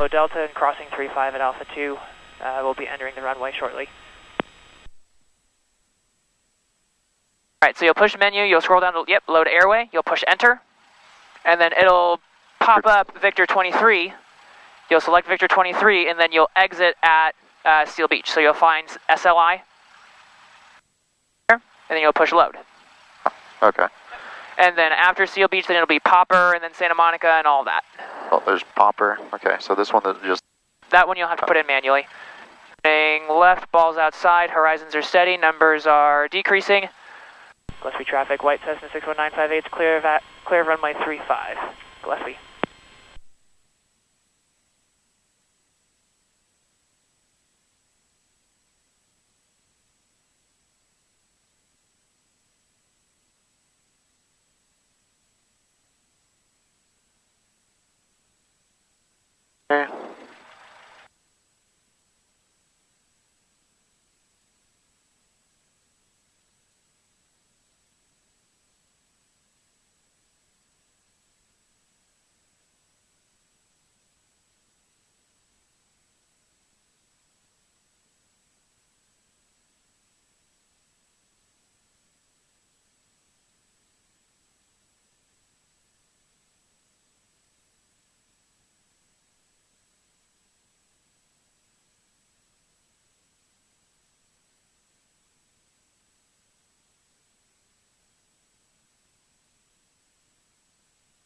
Delta and crossing 35 at Alpha 2. We'll be entering the runway shortly. Alright, so you'll push menu, you'll scroll down to, load airway, you'll push enter, and then it'll pop up Victor 23. You'll select Victor 23, and then you'll exit at Seal Beach. So you'll find SLI, and then you'll push load. Okay. And then after Seal Beach, then it'll be Popper, and then Santa Monica, and all that. Oh, there's Popper. Okay, so this one that just... That one you'll have to put in manually. Turning left, balls outside, horizons are steady, numbers are decreasing. Gillespie traffic, white Cessna 61958, clear of runway 35. Gillespie. Okay.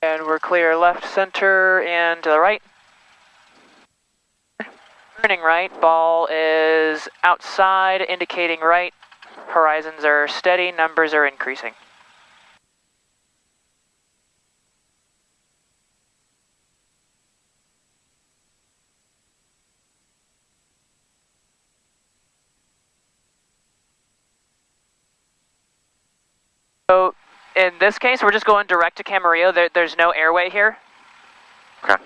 And we're clear left, center, and to the right. Turning right, ball is outside, indicating right. Horizons are steady, numbers are increasing. So in this case, we're just going direct to Camarillo. There's no airway here. Okay.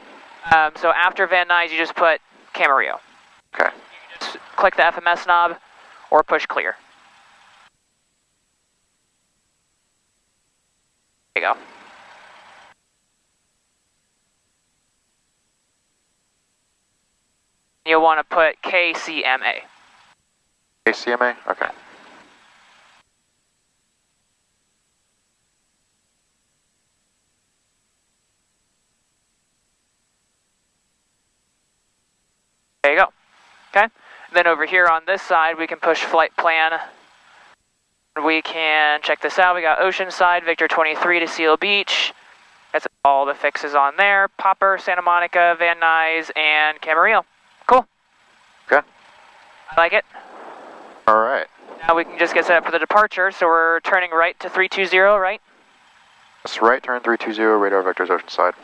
So after Van Nuys, you just put Camarillo. Okay. You just click the FMS knob or push clear. There you go. You'll want to put Ksee-Kcma. Ksee-Kcma? Okay. There you go. Okay. Then over here on this side, we can push flight plan. We can check this out. We got Oceanside, Victor 23 to Seal Beach. That's all the fixes on there. Popper, Santa Monica, Van Nuys, and Camarillo. Cool. Okay. I like it. All right. Now we can just get set up for the departure. So we're turning right to 320, right? That's right, turn 320, radar vectors Oceanside.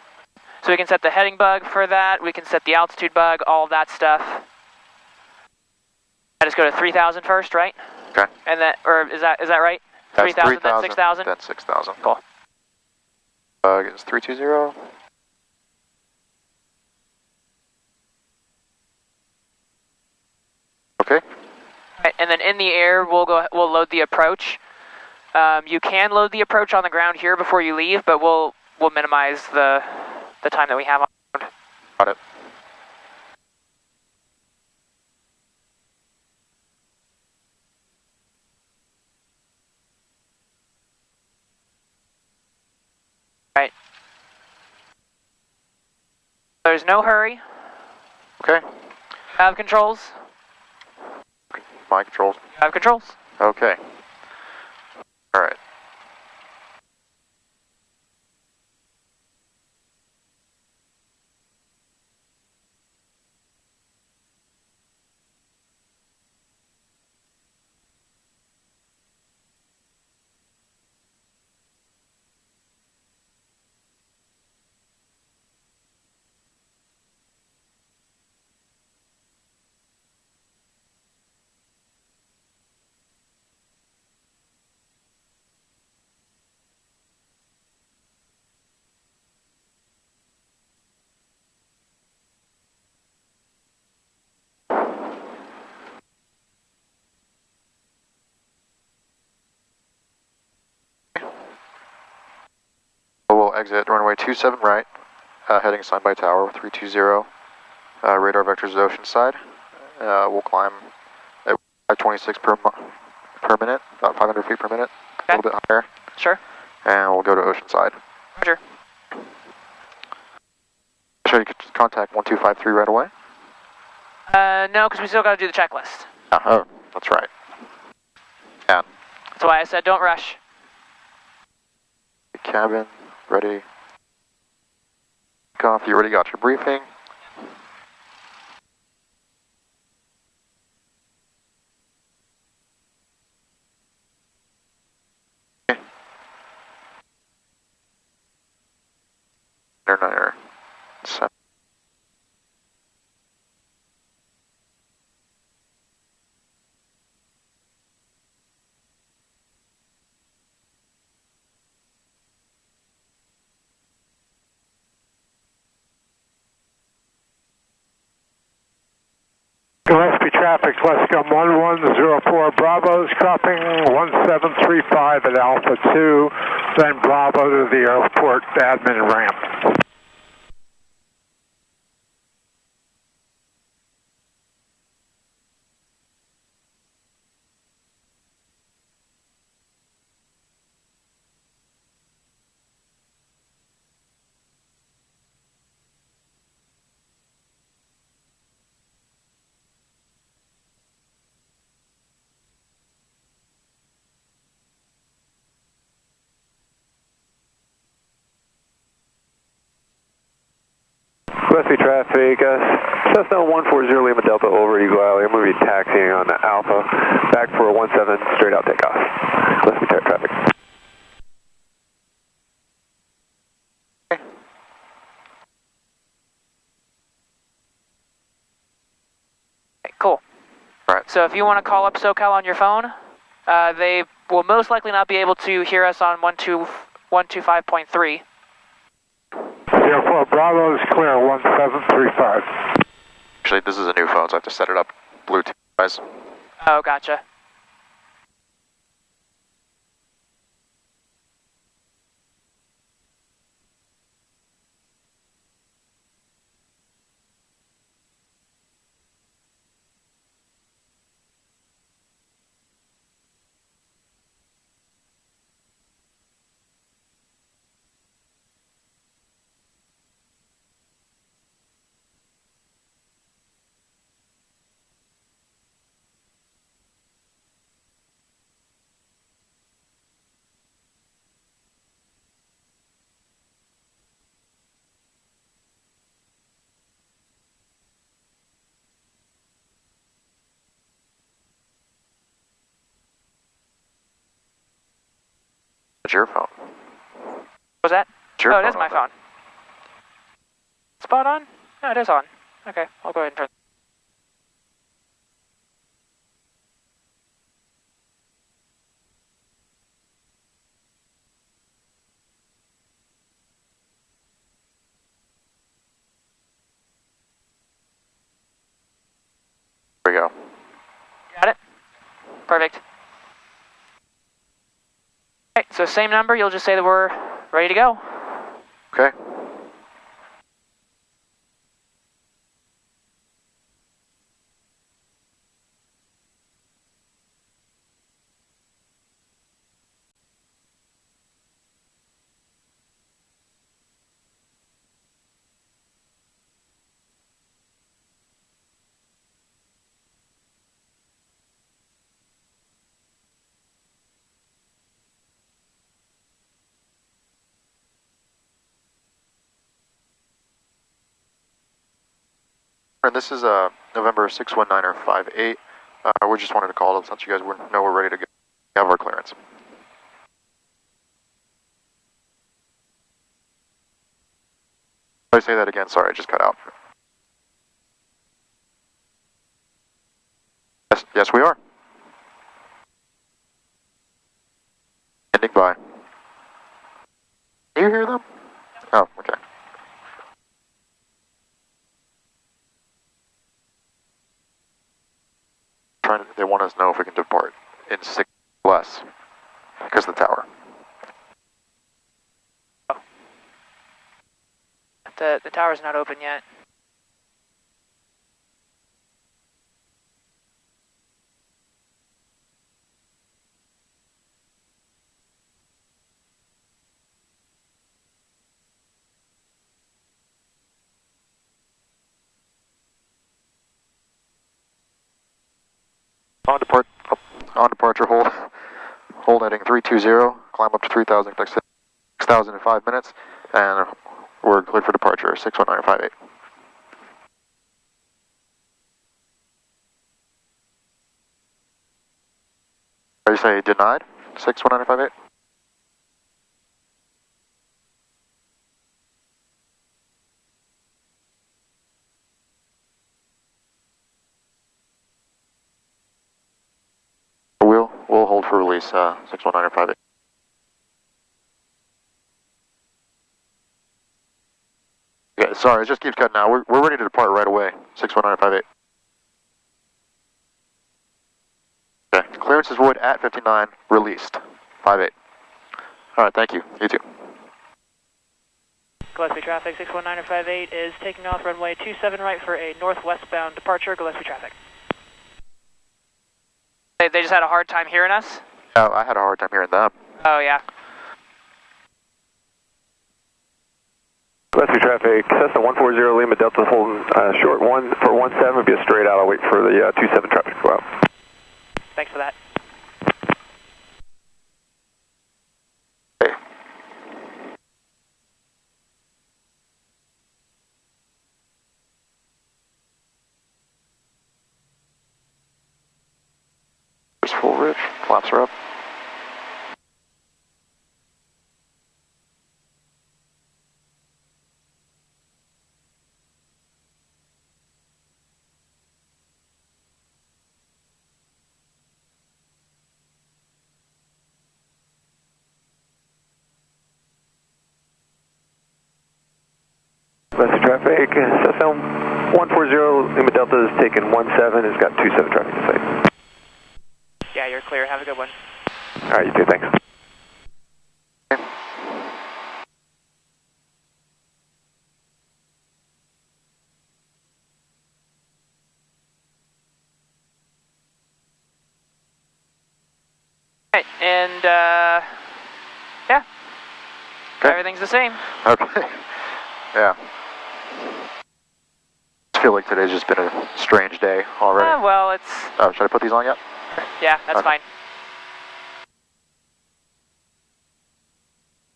So we can set the heading bug for that. We can set the altitude bug, all of that stuff. I just go to 3,000 first, right? Okay. And then, or is that right? 3,000, then 6,000? Then 6,000. Cool. It's 320. Okay. Right, and then in the air, we'll load the approach. You can load the approach on the ground here before you leave, but we'll minimize the time that we have on the ground. Got it. Right. There's no hurry. Okay. Have controls. My controls. Have controls. Okay. All right. We'll exit runway 27 right, heading Sunby Tower 320. Radar vectors ocean side. We'll climb at 526 per minute, about 500 feet per minute, a little bit higher. Sure. And we'll go to ocean side. Roger. Should you contact 1253 right away? No, because we still got to do the checklist. Oh, that's right. Yeah. That's why I said don't rush. Cabin, ready. Off, you already got your briefing. Niner. Gillespie traffic, Lescom 1104 Bravo's cropping 1735 at Alpha 2, then Bravo to the airport admin ramp. Gillespie traffic, Cessna 140 Lima Delta over Eagle Alley. I'm going to be taxiing on the Alpha, back for a 17 straight out takeoff. Gillespie traffic. Okay, cool. Right. So if you want to call up SoCal on your phone, they will most likely not be able to hear us on 125.3. Airport Bravo is clear 1735. Actually, this is a new phone, so I have to set it up Bluetooth wise. Oh, gotcha. It's your phone. What was that? It's your Oh, phone it is my on that. phone. Spot on? No, it is on. Okay, I'll go ahead and turn. There we go. Got it? Perfect. Alright, so same number, you'll just say that we're ready to go. Okay. And this is November 619er58. We just wanted to call to let you guys know we're ready to go. We have our clearance. If I say that again, sorry, I just cut out. Yes, we are. Ending by. Can you hear them? Oh, okay. They want us to know if we can depart in 6 less because of the tower. The tower's not open yet. On departure, hold heading 320, climb up to 3,000, 6,000 in 5 minutes, and we're cleared for departure, 61958. Did you say denied, 61958? We'll hold for release, 61958. Okay, sorry, it just keeps cutting out. We're ready to depart right away, 61958. Okay, clearance is void at 59, released, 58. Alright, thank you. You too. Gillespie traffic, 61958 is taking off runway 27 right for a northwestbound departure, Gillespie traffic. They just had a hard time hearing us? Oh, I had a hard time hearing them. Oh, yeah. Gillespie traffic, Cessna 140 Lima Delta holding short 1 for 17, will be a straight out. I'll wait for the 27 traffic to go out. Thanks for that. Okay. There's full ridge, flaps are up. Gillespie traffic, Cessna 140 Lima Delta is taking 17, it's got 27 traffic in sight. Yeah, you're clear. Have a good one. Alright, you too, thanks. Alright, and, yeah. Okay. Everything's the same. Okay. Yeah. I feel like today's just been a strange day already. Well, it's... Oh, should I put these on yet? Yeah, that's Okay. fine.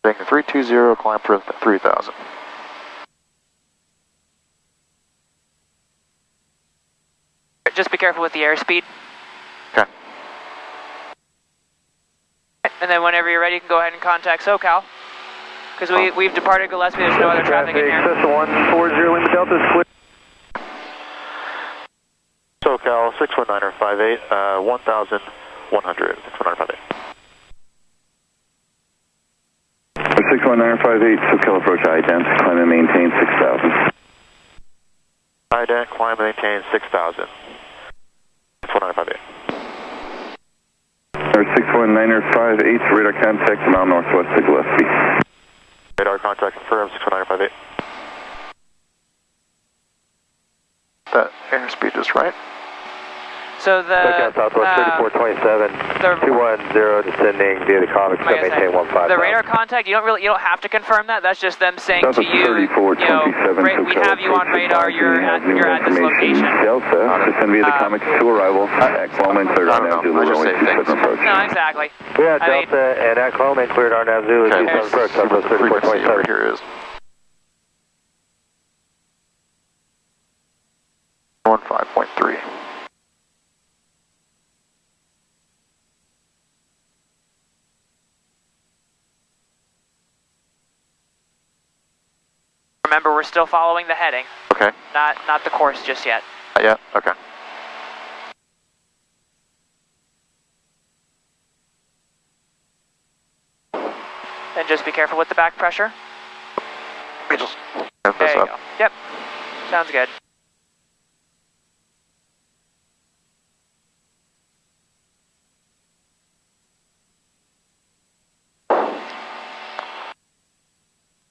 Taking 320, climb for 3,000. Just be careful with the airspeed. Okay. And then whenever you're ready, you can go ahead and contact SoCal. Because we've departed Gillespie, there's no other traffic in here. Cessna 140 Lima Delta is clear. SoCal 61958, 1,100, 61958. 61958, SoCal approach ident, climb and maintain 6,000. Ident, climb and maintain 6,000. 61958. 61958, radar contact mile northwest of Gillespie. Radar contact confirmed, 61958. That airspeed is right. So the... SoCal Southwest 3427, 210 descending via the comic, like I maintain said, 15. the radar contact, you don't have to confirm that. That's just them saying to you, we have you on radar. You're at this location. Delta, descend via the comic to arrival. Cloma cleared on now Zulu runway 27 approach. No, exactly. Yeah, Delta and at Cloma cleared on now Zulu 27 approach. Southwest 3427 over here is 15.3. Remember, we're still following the heading. Okay. Not the course just yet. Yeah, okay. And just be careful with the back pressure. Let me just get this There you up. go. Yep. Sounds good.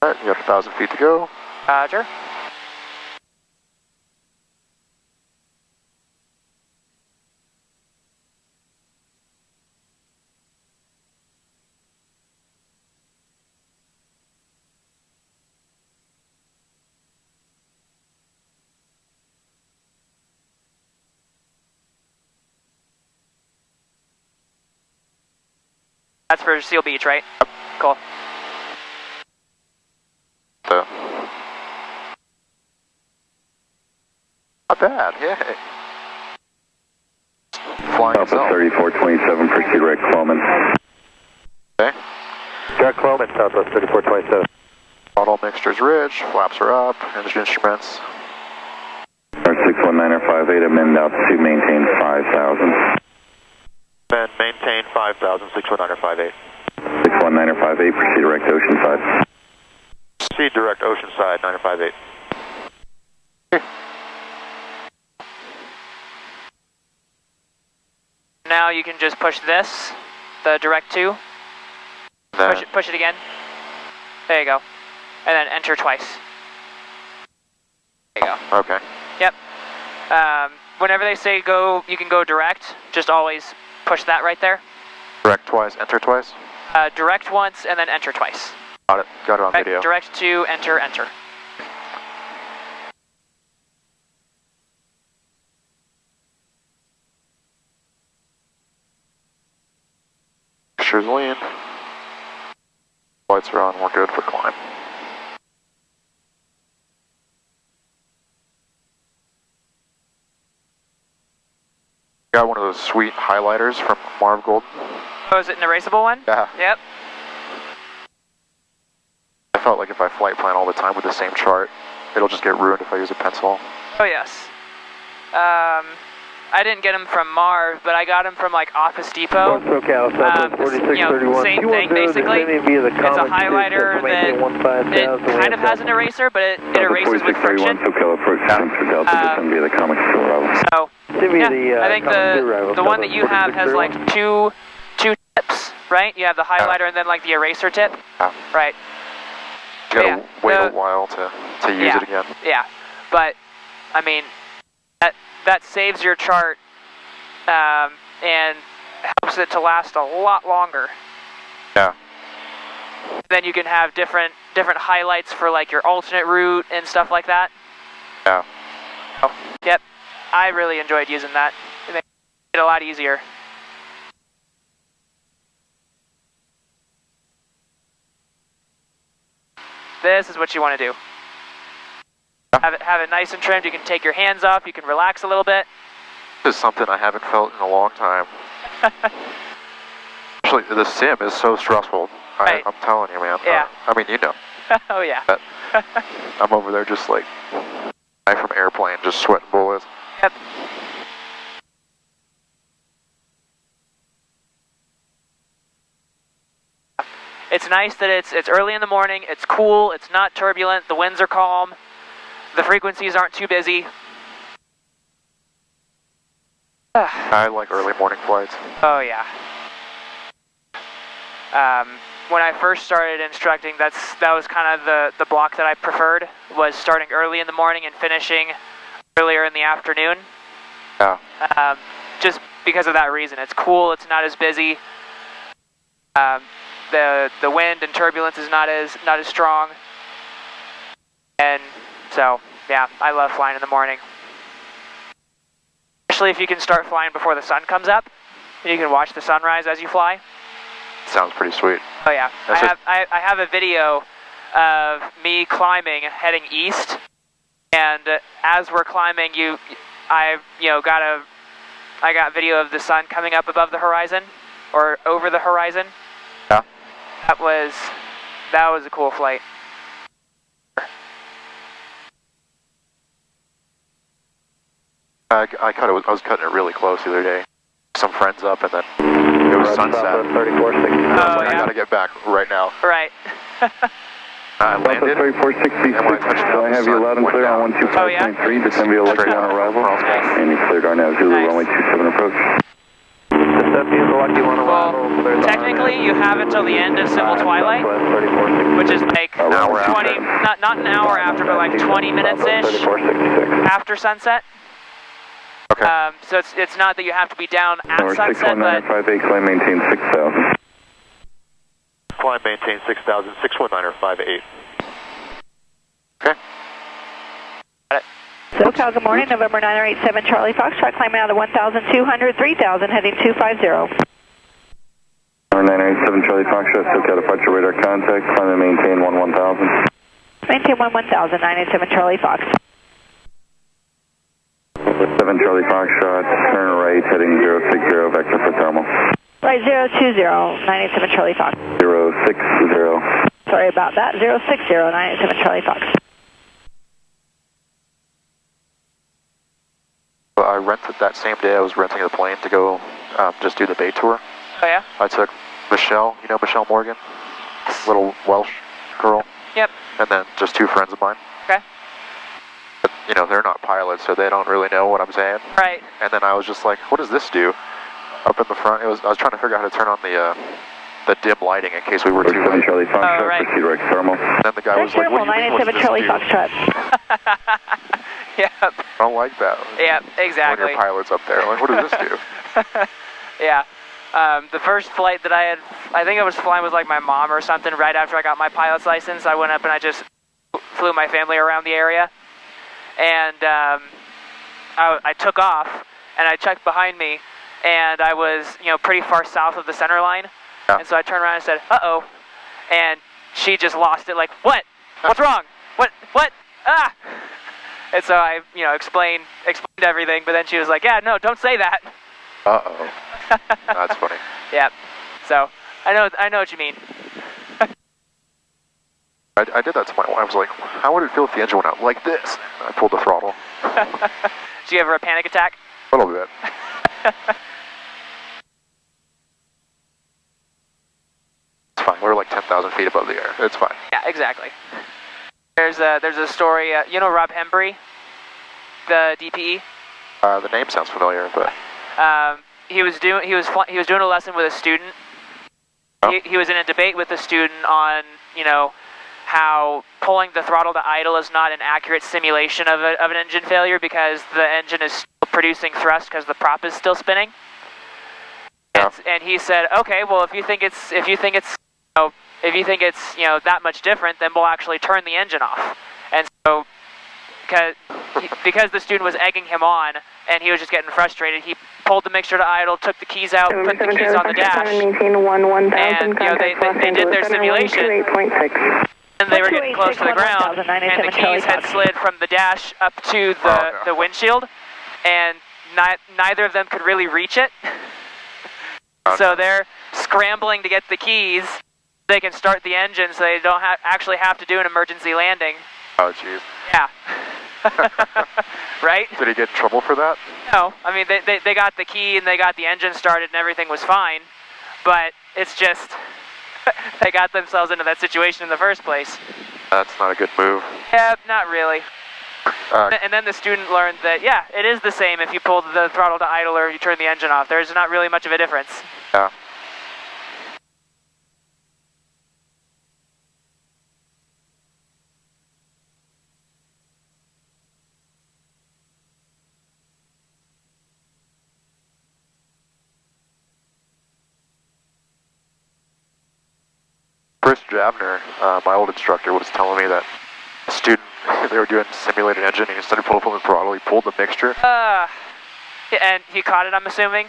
Alright, you got 1,000 feet to go. Roger. That's for Seal Beach, right? Cool. So. Not bad, yeah. Flying Alpha itself. 3427, proceed direct Cloman. Okay. Direct Cloman, Southwest 3427. Throttle mixtures ridge, flaps are up, engine instruments. R619R58, amend altitude, maintain 5,000. And maintain 5,000, 619R58. 619R58, proceed direct Oceanside. Proceed direct Oceanside, 958. Now you can just push this, the direct 2. Push it again. There you go. And then enter twice. There you go. Okay. Yep. Whenever they say go, you can go direct, just always push that right there. Direct twice, enter twice? Direct once and then enter twice. Got it. Got it on video. Direct 2, enter, enter. Mixtures lean. Lights are on, we're good for climb. Got one of those sweet highlighters from Marv Golden. Oh, is it an erasable one? Yeah. Yep. I felt like if I flight plan all the time with the same chart, it'll just get ruined if I use a pencil. Oh, yes. I didn't get them from Marv, but I got them from like Office Depot. SoCal, Southwest 4631. Same thing basically. It's a highlighter that it kind of has an eraser, but it erases with friction. SoCal approach center Delta, descend via the comic store arrival. So, yeah, I think the one that you have has like two tips, right? You have the highlighter and then like the eraser tip. Right. You gotta wait a while to use it again. Yeah, but I mean, that saves your chart and helps it to last a lot longer. Yeah. Then you can have different highlights for like your alternate route and stuff like that. Yeah. Oh, yep. I really enjoyed using that. It made it a lot easier. This is what you want to do. Have it nice and trimmed. You can take your hands off. You can relax a little bit. This is something I haven't felt in a long time. Actually, the sim is so stressful. Right. I'm telling you, man. Yeah. I mean, you know. Oh, yeah. I'm over there just like, I from airplane, just sweating bullets. Yep. It's nice that it's early in the morning. It's cool. It's not turbulent. The winds are calm. The frequencies aren't too busy. I like early morning flights. Oh, yeah. When I first started instructing, that was kind of the block that I preferred, was starting early in the morning and finishing earlier in the afternoon. Yeah. Just because of that reason. It's cool. It's not as busy. The wind and turbulence is not as strong. And so, yeah, I love flying in the morning. Especially if you can start flying before the sun comes up. You can watch the sunrise as you fly. Sounds pretty sweet. Oh yeah, I have a video of me climbing, heading east, and as we're climbing, I got video of the sun coming up above the horizon, or over the horizon. Yeah. That was a cool flight. I was cutting it really close the other day. Some friends up, and then it was sunset. 3460. I gotta get back right now. Right. I landed. 3460. And when I touched down, I have you loud and clear on 125.3. Descend via Lucky on arrival. And you cleared our now Zulu runway 27 approach. Descend via the Lucky on arrival. Well, technically, you have until the end of Civil Twilight, which is like 20, not an hour after, but like 20 minutes-ish after sunset. Okay. So it's not that you have to be down at sunset, but... 61958, climb maintain 6,000. Climb maintain 6,000, 61958. Okay. Got it. SoCal, good morning, November 987 Charlie Foxtrot, climbing out of 1,200, 3,000, heading 250. 987 Charlie Foxtrot, SoCal departure radar contact, climb and maintain 11,000. Maintain 11,000, 987 Charlie Fox. 7 Charlie Foxtrot, turn right, heading 060, vector for thermal. Right, 020, 987 Charlie Fox. 060. Sorry about that, 060, 987 Charlie Fox. I rented that same day. I was renting the plane to go just do the bay tour. Oh yeah? I took Michelle, you know Michelle Morgan? Little Welsh girl. Yep. And then just two friends of mine. Okay. But, you know, they're not pilots, so they don't really know what I'm saying. Right. And then I was just like, what does this do? Up in the front, I was trying to figure out how to turn on the dim lighting in case we were too late. Charlie Foxtrot, right. proceed right thermal. And then the guy was like, what do you mean, what does 987 this Charlie do? Foxtrot. Yep. I don't like that. Yep, When exactly. your pilot's up there, like, what does this do? Yeah. The first flight that I think I was flying with like my mom or something right after I got my pilot's license. I went up and I just flew my family around the area. And I took off and I checked behind me and I was, you know, pretty far south of the center line. Yeah. And so I turned around and said, uh-oh. And she just lost it like, what? What's wrong? What? Ah! And so I, you know, explained everything, but then she was like, yeah, no, don't say that. Uh-oh. That's funny. Yeah. So I know what you mean. I did that to my wife. I was like, how would it feel if the engine went out like this? And I pulled the throttle. Did you have a panic attack? A little bit. It's fine. We're like 10,000 feet above the air. It's fine. Yeah, exactly. There's a story. You know Rob Hembry, the DPE. The name sounds familiar, but He was doing a lesson with a student. Oh. He was in a debate with a student on, you know, how pulling the throttle to idle is not an accurate simulation of an engine failure because the engine is still producing thrust because the prop is still spinning. Yeah. And he said, okay, well if you think it's that much different, then we'll actually turn the engine off. And so because the student was egging him on and he was just getting frustrated, he pulled the mixture to idle, took the keys out, put the keys on the dash, and you know, they did their simulation, and they were getting close to the ground, and the keys had slid from the dash up to the windshield, and neither of them could really reach it. So they're scrambling to get the keys so they can start the engine so they don't actually have to do an emergency landing. oh jeez. Yeah. Right? Did he get in trouble for that? No, I mean they got the key and they got the engine started and everything was fine, but it's just they got themselves into that situation in the first place. That's not a good move. Yeah, not really. And then the student learned that, yeah, it is the same if you pull the throttle to idle or you turn the engine off. There's not really much of a difference. Yeah. Chris Javner, my old instructor, was telling me that a student, they were doing simulated engine, and instead of pulling the throttle, he pulled the mixture. And he caught it, I'm assuming?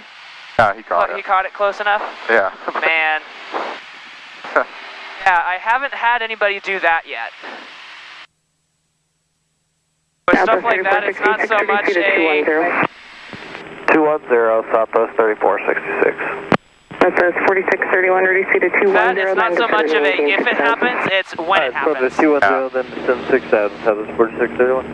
Yeah, he caught it. He caught it close enough? Yeah. Man. Yeah, I haven't had anybody do that yet. With stuff like that, it's not so much a... 210, Southwest 3466. Southwest 4631, ready to 210. That is not so much of a if it happens, it's when it happens. So the 210, then 76000, Southwest 4631.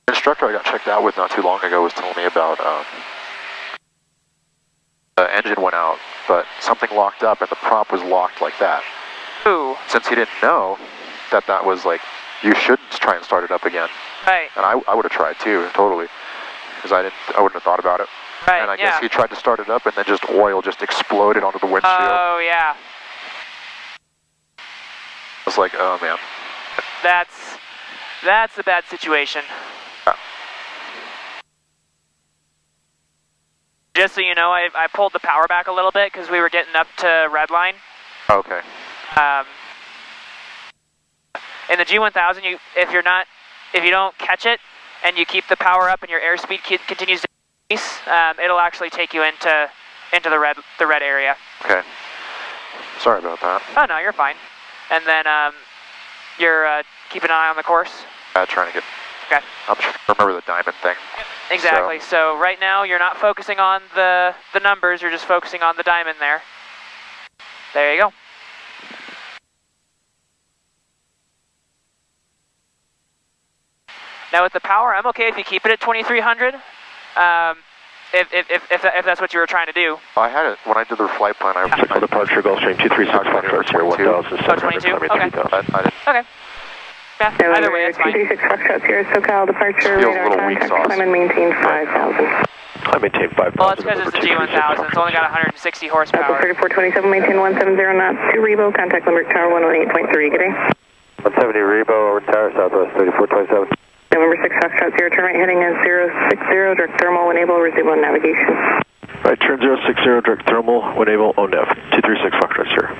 The instructor I got checked out with not too long ago was telling me about the engine went out, but something locked up and the prop was locked like that. Ooh. Since he didn't know that was like, you shouldn't try and start it up again. Right. And I would have tried too, totally, because I wouldn't have thought about it. Right, and I guess he tried to start it up and then just oil just exploded onto the windshield. Oh, yeah. I was like, oh man. That's a bad situation. Yeah. just so you know, I pulled the power back a little bit because we were getting up to red line. Okay. In the G1000, if you don't catch it and you keep the power up and your airspeed continues to increase, it'll actually take you into the red area. Okay. Sorry about that. Oh no, you're fine. And then you're keeping an eye on the course. Trying to get. Okay. I'm trying to remember the diamond thing. Yep, exactly. So right now you're not focusing on the numbers. You're just focusing on the diamond there. There you go. Now with the power, I'm okay if you keep it at 2300. If that's what you were trying to do. I had it when I did the flight plan. Technical departure, Gulfstream 236 Foxtrot here, 1,700. 22? Okay. Okay. Yeah, either way, it's fine. 236 Foxtrot here, SoCal departure, radar contact, climb and maintain 5,000. I maintain 5,000. Well, it's because it's the G1000. It's only got 160 horsepower. 3427, maintain 170 knots, 2 Rebo, contact Limerick Tower 118.3, good day. 170 Rebo, over tower, southwest 3427. November 6 Foxtrot 0, turn right heading is 060, direct thermal, when able, resume on navigation. Right turn 060, direct thermal, when able, on nav, 236 Foxtrot here.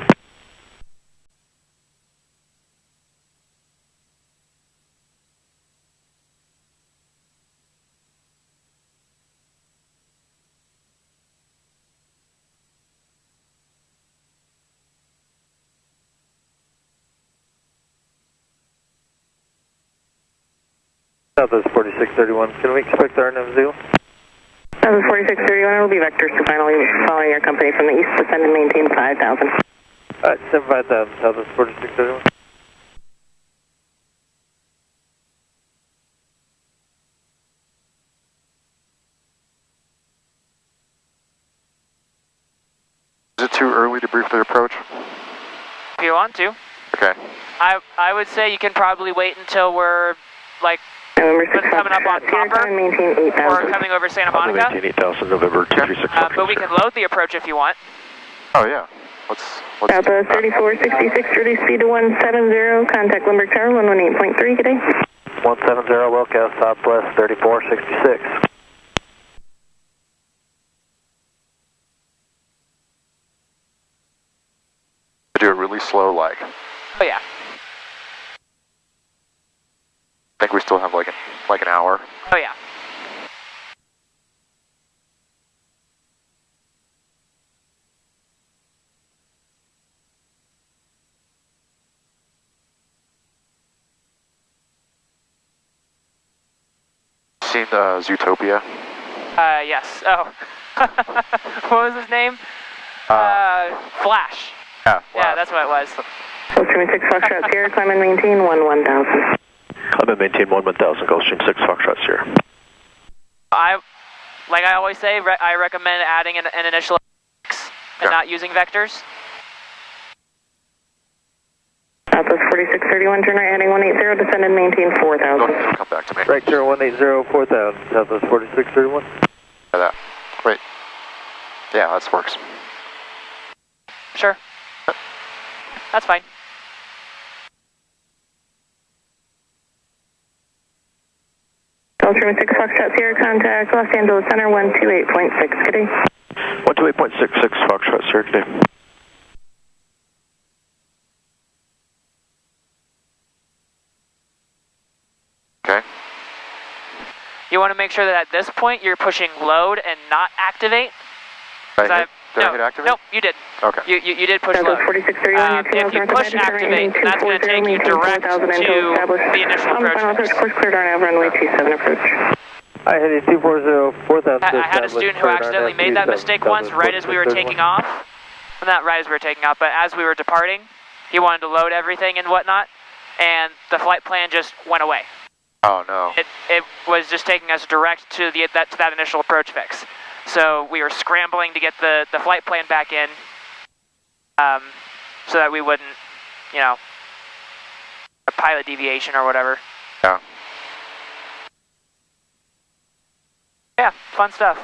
Southwest 4631, can we expect RNM Zoo? Southwest 4631, it will be vectors to finally following your company from the east, descend and maintain 5,000. Alright, 75,000, Southwest 4631. Is it too early to brief the approach? If you want to. Okay. I would say you can probably wait until we're like November 6 coming up on Copper and maintain 8,000. or coming over Santa Monica. Maintain 8,000, November 236 But we can load the approach if you want. Oh yeah. Let's Southwest 3466, release speed to 170, contact Limerick Tower 118.3, good day. 170, Wilcast, Southwest 3466. do it really slow like. Oh yeah. I think we still have like an hour. Oh yeah. Seen Zootopia? Yes. Oh. What was his name? Flash. Yeah. Yeah, that's what it was. 6 Foxtrot Sierra, climb and maintain 1000. Climb and maintain 1000, Gulfstream 6 Foxtrot Sierra. Like I always say, I recommend adding an initial and not using vectors. Southwest 4631, turn right heading 180, descend and maintain 4000. It'll come back to me. Right turn 180, 4000, Southwest 4631. That. Wait. Yeah, that works. Sure. That's fine. Gulfstream 6 Foxtrot Sierra, contact Los Angeles Center 128.6, good day. 128.66 Foxtrot Sierra, good day. Okay. You want to make sure that at this point you're pushing load and not activate. Did I hit activate? Nope, you did. Okay. You did push load. 4631, If you push activate, that's going to take you direct to the initial approach. Course cleared RNAV runway 27 approach. I had a 240, 4000. I had a student who accidentally made that mistake once right as we were taking off. Well, not right as we were taking off, but as we were departing. He wanted to load everything and whatnot, and the flight plan just went away. Oh no. It was just taking us direct to that initial approach fix. So we were scrambling to get the flight plan back in, so that we wouldn't, a pilot deviation or whatever. Yeah. Yeah, fun stuff.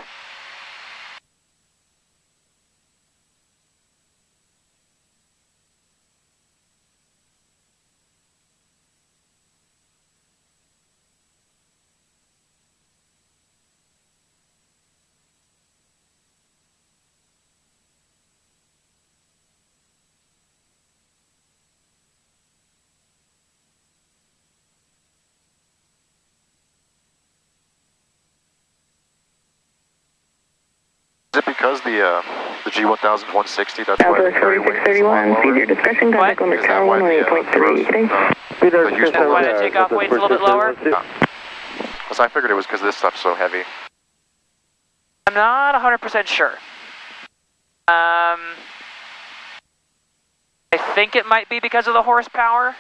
because the G1000 is 160, that's why the Southwest carry weight is a lot 4631, lower. seize your discretion, contact What? number Is that tower why 118.3, okay? the Houston Why the takeoff weight's a little bit lower? Because I figured it was because this stuff's so heavy. I'm not 100% sure. I think it might be because of the horsepower.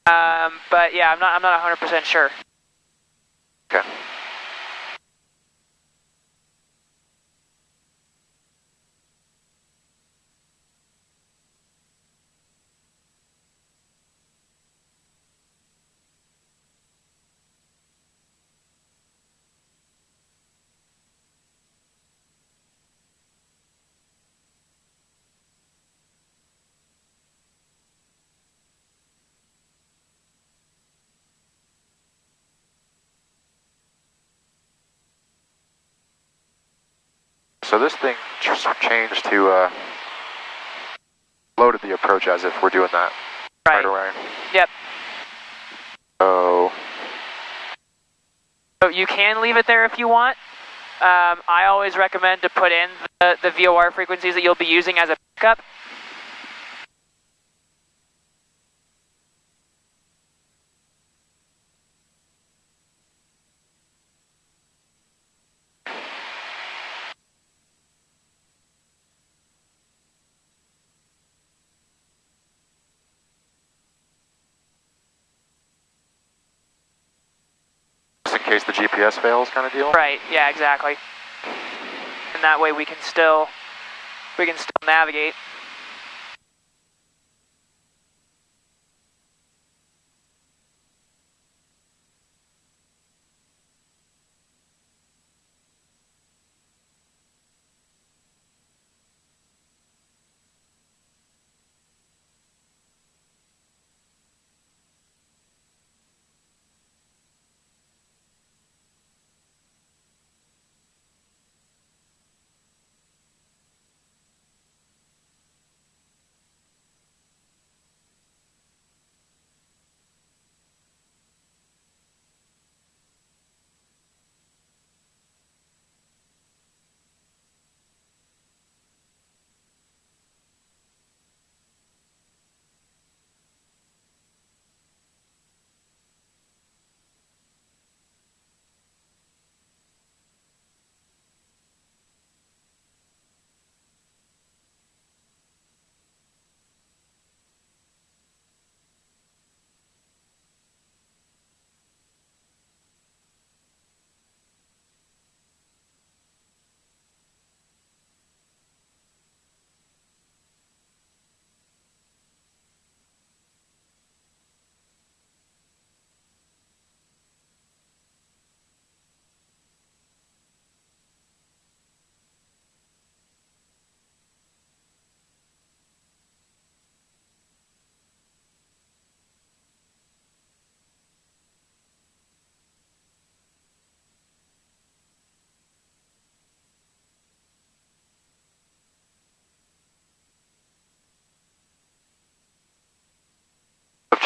But yeah, I'm not 100% sure. Okay. So this thing just changed to loaded the approach as if we're doing that right away. Yep. So you can leave it there if you want. I always recommend to put in the VOR frequencies that you'll be using as a backup. just in case the GPS fails kind of deal? Right, yeah, exactly. And that way we can still navigate.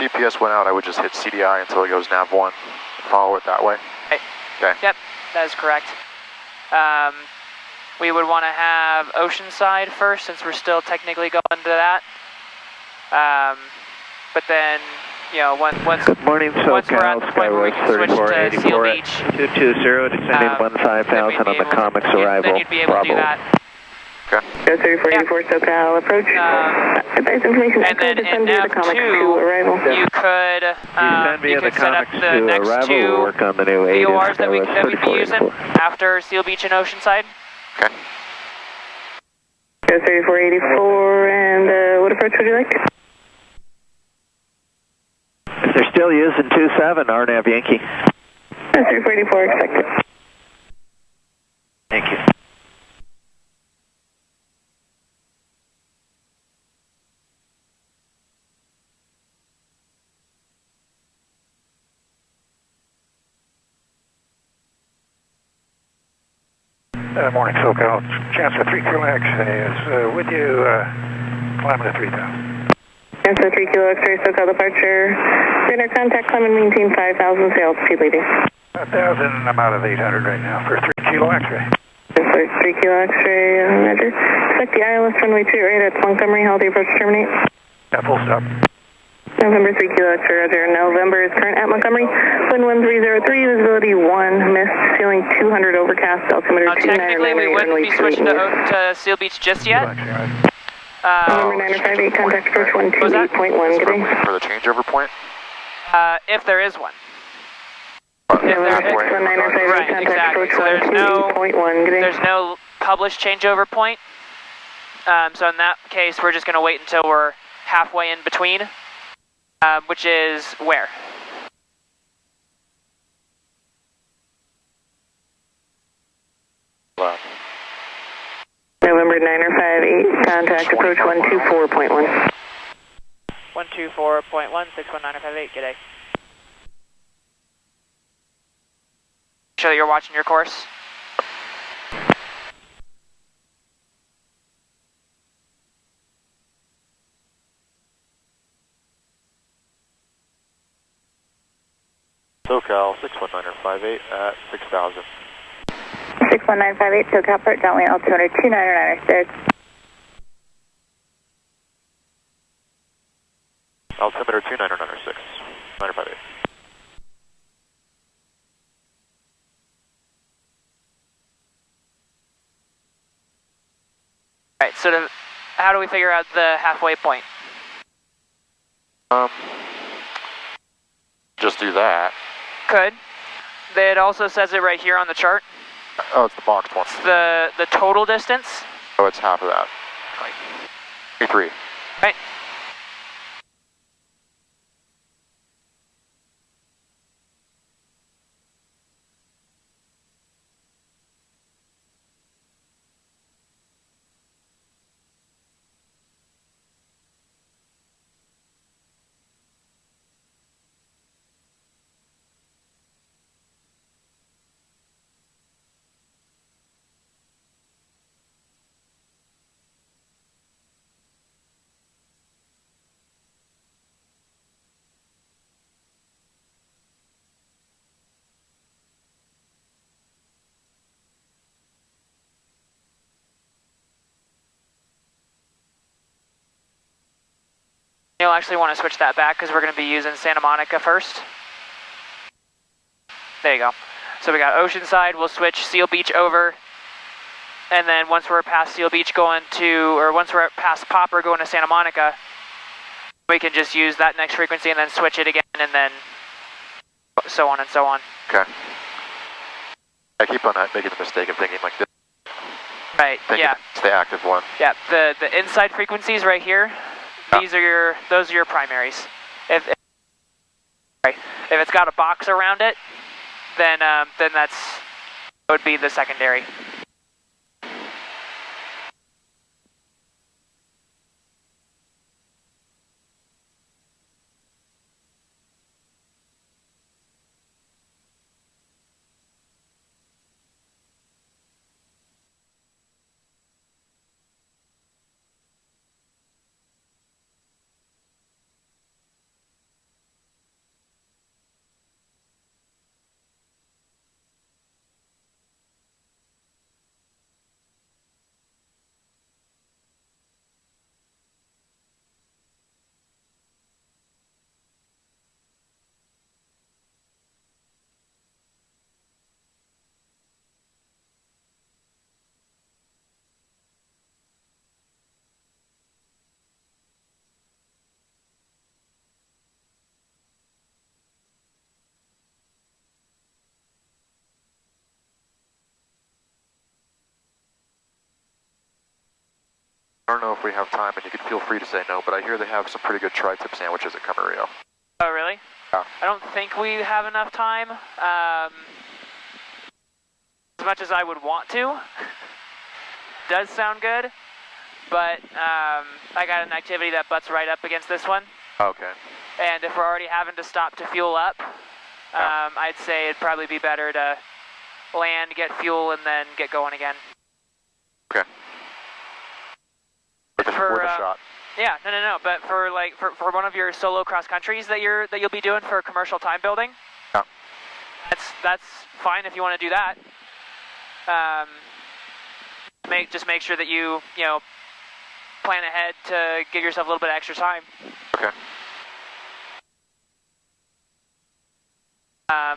If GPS went out, I would just hit CDI until it goes nav 1 and follow it that way. Right. Okay. Yep, that is correct. We would want to have Oceanside first, since we're still technically going to that. But then, you know, once we're at the point where we can switch to Seal Beach, 220, descending 15,000 on the Comics arrival. then you'd be able to do that. Okay. Go 3484 SoCal approach. Advice information And then in nav 2, you could set up the next two VORs that we'd be using after Seal Beach and Oceanside. Okay. Go 3484, and what approach would you like? If they're still using 27, RNAV Yankee. 3484 expected. Thank you. Morning, SoCal. Chancellor 3 Kilo X-ray is with you, climbing to 3,000. Chancellor 3 Kilo X-ray, SoCal departure. Radar contact, climb and maintain 5,000, sail altitude leading. 1,000, I'm out of 800 right now for 3 Kilo X-ray. 3 Kilo X-ray, Roger. Select the ILS runway 2 right at Montgomery, healthy approach terminate. Yeah, full stop. November 3 Kilo X-ray, Roger. November is current at Montgomery. Wind 1303, visibility 1, mist, ceiling 200 overcast, altimeter 29. Technically, we wouldn't be switching to Seal Beach just yet. November 958, contact approach 128.1, good day. For the changeover point? If there is one. Right, exactly. So there's no published changeover point. So in that case, we're just going to wait until we're halfway in between, which is where? November 958, contact approach 124.1. 124.1, 61958, good day. Show that you're watching your course. SoCal 61958 at 6,000. 61958, SoCal, port downwind altimeter 2996. Altimeter 2996. 958. Alright, so how do we figure out the halfway point? Just do that. Could. It also says it right here on the chart. Oh, it's the boxed one. It's the total distance. Oh, it's half of that. 23. Right. You'll actually want to switch that back because we're going to be using Santa Monica first. There you go. So we got Oceanside, we'll switch Seal Beach over, and then once we're past Seal Beach once we're past Popper going to Santa Monica, we can just use that next frequency and then switch it again, and then so on and so on. Okay. I keep on making the mistake of thinking like this. Right, yeah. It's the active one. Yeah, the inside frequencies right here, those are your primaries. If it's got a box around it, then would be the secondary. I don't know if we have time, and you can feel free to say no, but I hear they have some pretty good tri-tip sandwiches at Camarillo. Oh, really? Yeah. I don't think we have enough time. As much as I would want to. Does sound good, but I got an activity that butts right up against this one. Okay. And if we're already having to stop to fuel up, I'd say it'd probably be better to land, get fuel, and then get going again. Okay. Worth a shot. Yeah, no. But for one of your solo cross countries that you'll be doing for commercial time building, yeah, that's fine if you want to do that. Just make sure that you plan ahead to give yourself a little bit of extra time. Okay.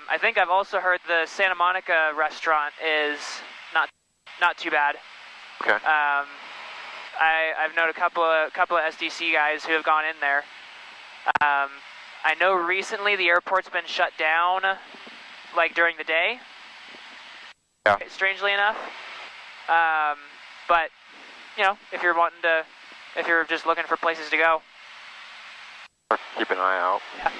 I think I've also heard the Santa Monica restaurant is not too bad. Okay. I've known a couple of SDC guys who have gone in there. I know recently the airport's been shut down, like during the day. Yeah. Strangely enough. But if you're just looking for places to go, keep an eye out. Yeah.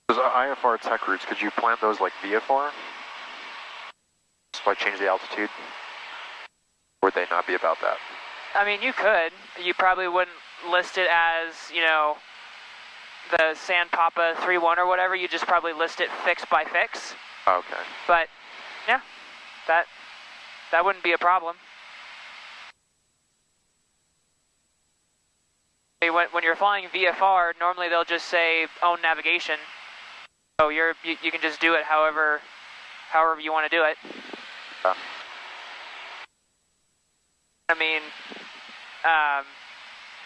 Those IFR tech routes, could you plan those like VFR? Just like change the altitude? Or would they not be about that? I mean, you could. You probably wouldn't list it as, the San Papa 3-1 or whatever. You just probably list it fix by fix. Okay. But, yeah, that wouldn't be a problem. When you're flying VFR, normally they'll just say own navigation. So you can just do it however you want to do it. I mean,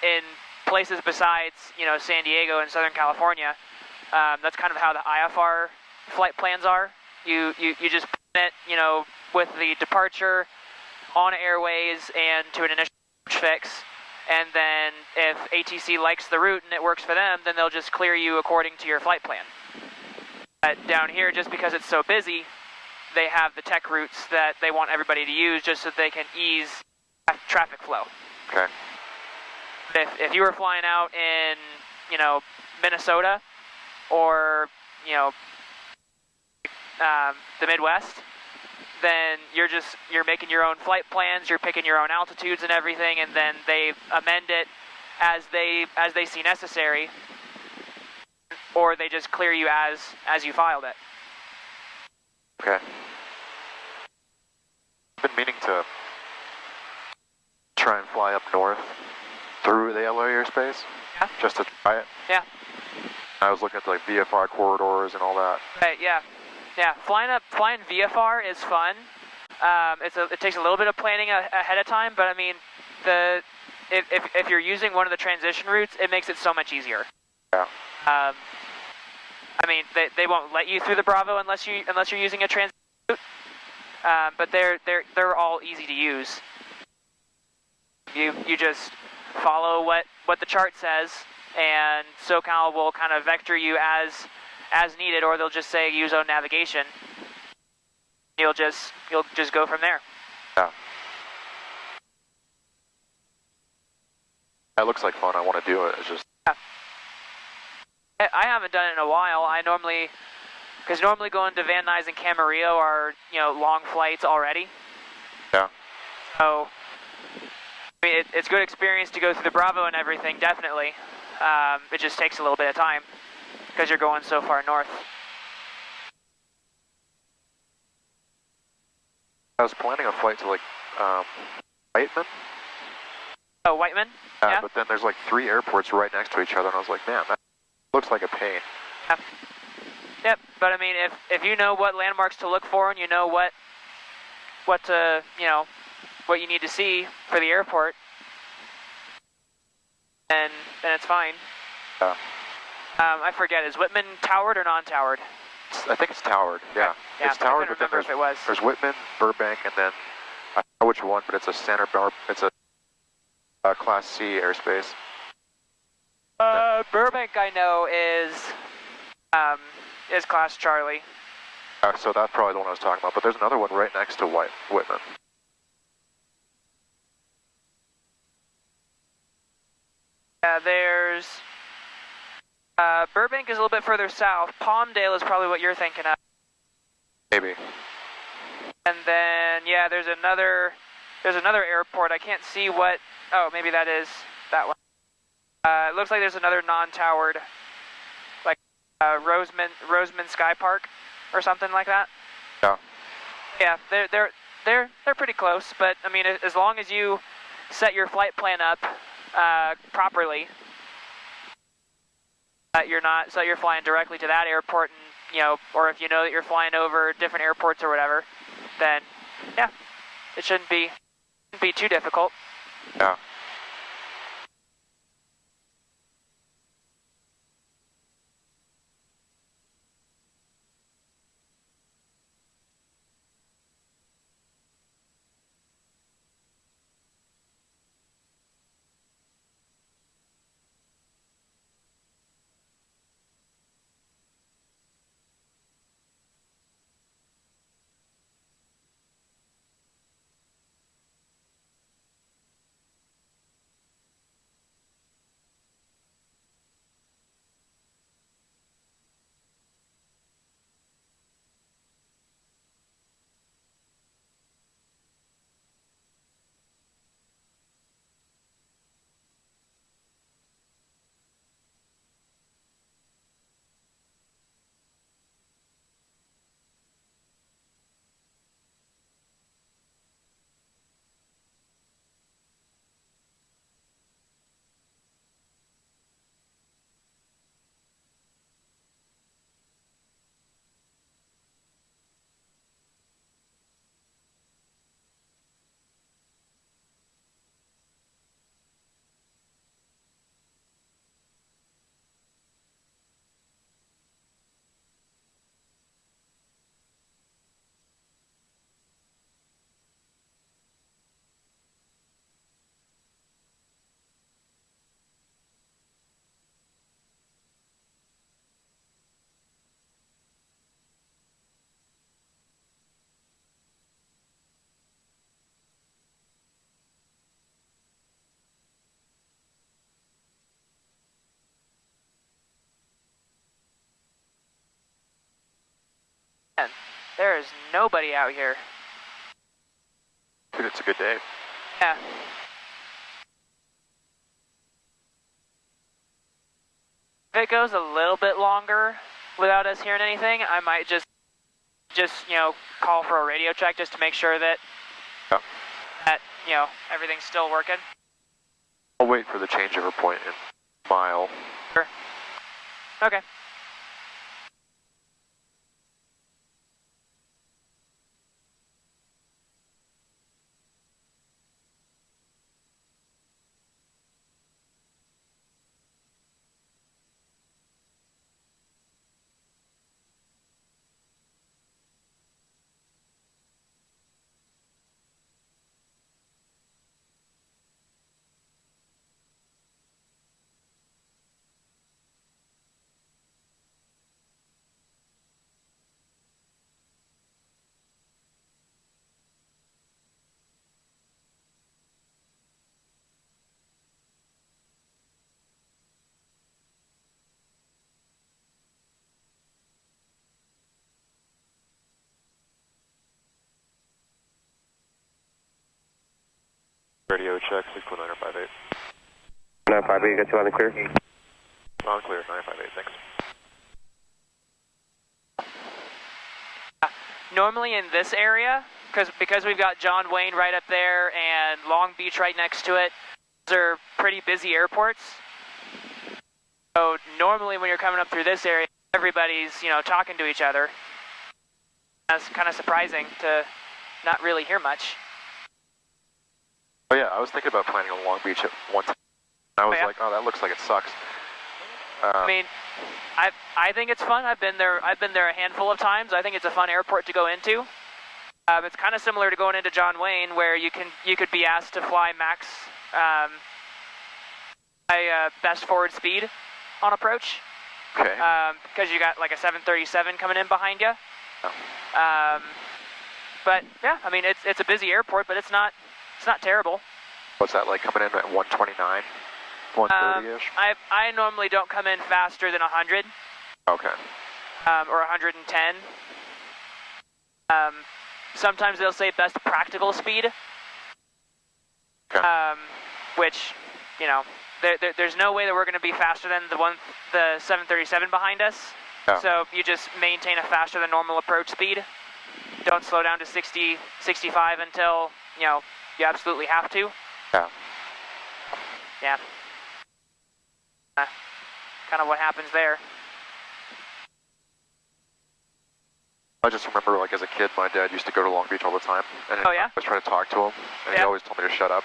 in places besides San Diego and Southern California, that's kind of how the IFR flight plans are. You just plan it with the departure on airways and to an initial fix, and then if ATC likes the route and it works for them, then they'll just clear you according to your flight plan. But down here, just because it's so busy, they have the tech routes that they want everybody to use just so they can ease traffic flow. Okay. If you were flying out in, Minnesota or, the Midwest, then you're making your own flight plans, you're picking your own altitudes and everything, and then they amend it as they see necessary, or they just clear you as you filed it. Okay. I've been meaning to try and fly up north through the LA airspace. Yeah. Just to try it. Yeah. I was looking at like VFR corridors and all that. Right, yeah. Yeah, flying VFR is fun. It takes a little bit of planning ahead of time, but I mean, if you're using one of the transition routes, it makes it so much easier. Yeah. I mean, they won't let you through the Bravo unless you're using a transition route, but they're all easy to use. You just follow what the chart says, and SoCal will kind of vector you as needed, or they'll just say use own navigation. You'll just go from there. Yeah. That looks like fun. I want to do it. It's just. Yeah. I haven't done it in a while. Because normally going to Van Nuys and Camarillo are long flights already. Yeah. So I mean, it's good experience to go through the Bravo and everything, definitely. It just takes a little bit of time because you're going so far north. I was planning a flight to like Whiteman. Oh, Whiteman? Yeah. But then there's like 3 airports right next to each other, and I was like, man, Looks like a pain. Yeah. Yep, but I mean, if you know what landmarks to look for and you know what to, what you need to see for the airport, then it's fine. Yeah. I forget, is Whitman towered or non-towered? I think it's towered, yeah. Yeah, It's towered, I couldn't remember if it was. There's Whitman, Burbank, and then, I don't know which one, but it's a center bar, it's a Class C airspace. Burbank I know is Class Charlie. So that's probably the one I was talking about, but there's another one right next to Whitman. There's Burbank is a little bit further south. Palmdale is probably what you're thinking of. Maybe. And then yeah, there's another airport. I can't see what. Oh, maybe that is that one. It looks like there's another non-towered, like Roseman Sky Park or something like that. Yeah. Yeah, they're pretty close, but I mean, as long as you set your flight plan up properly, you're flying directly to that airport, and or if you know that you're flying over different airports or whatever, then yeah, it shouldn't be too difficult. Yeah. There is nobody out here. Dude, it's a good day. Yeah. If it goes a little bit longer without us hearing anything, I might just call for a radio check just to make sure that everything's still working. I'll wait for the changeover point in mile. Sure. Okay. Radio check, 61958. 958, got you on the clear? On clear, 958, thanks. Normally in this area, because we've got John Wayne right up there and Long Beach right next to it, those are pretty busy airports. So normally when you're coming up through this area, everybody's, talking to each other. That's kind of surprising to not really hear much. Oh yeah, I was thinking about planning on Long Beach at one time. I was like, oh, that looks like it sucks. I mean, I think it's fun. I've been there a handful of times. I think it's a fun airport to go into. It's kind of similar to going into John Wayne, where you could be asked to fly max best forward speed on approach. Okay. Because you got like a 737 coming in behind you. Oh. But yeah, I mean it's a busy airport, but it's not terrible. What's that like coming in at 129, 130-ish? I normally don't come in faster than 100. Okay. Or 110. Sometimes they'll say best practical speed. Okay. Which, there's no way that we're going to be faster than the 737 behind us. Yeah. So you just maintain a faster than normal approach speed. Don't slow down to 60, 65 until, you absolutely have to. Yeah. Yeah. Kind of what happens there. I just remember, like, as a kid, my dad used to go to Long Beach all the time. And Oh, yeah? I was trying to talk to him, and he always told me to shut up.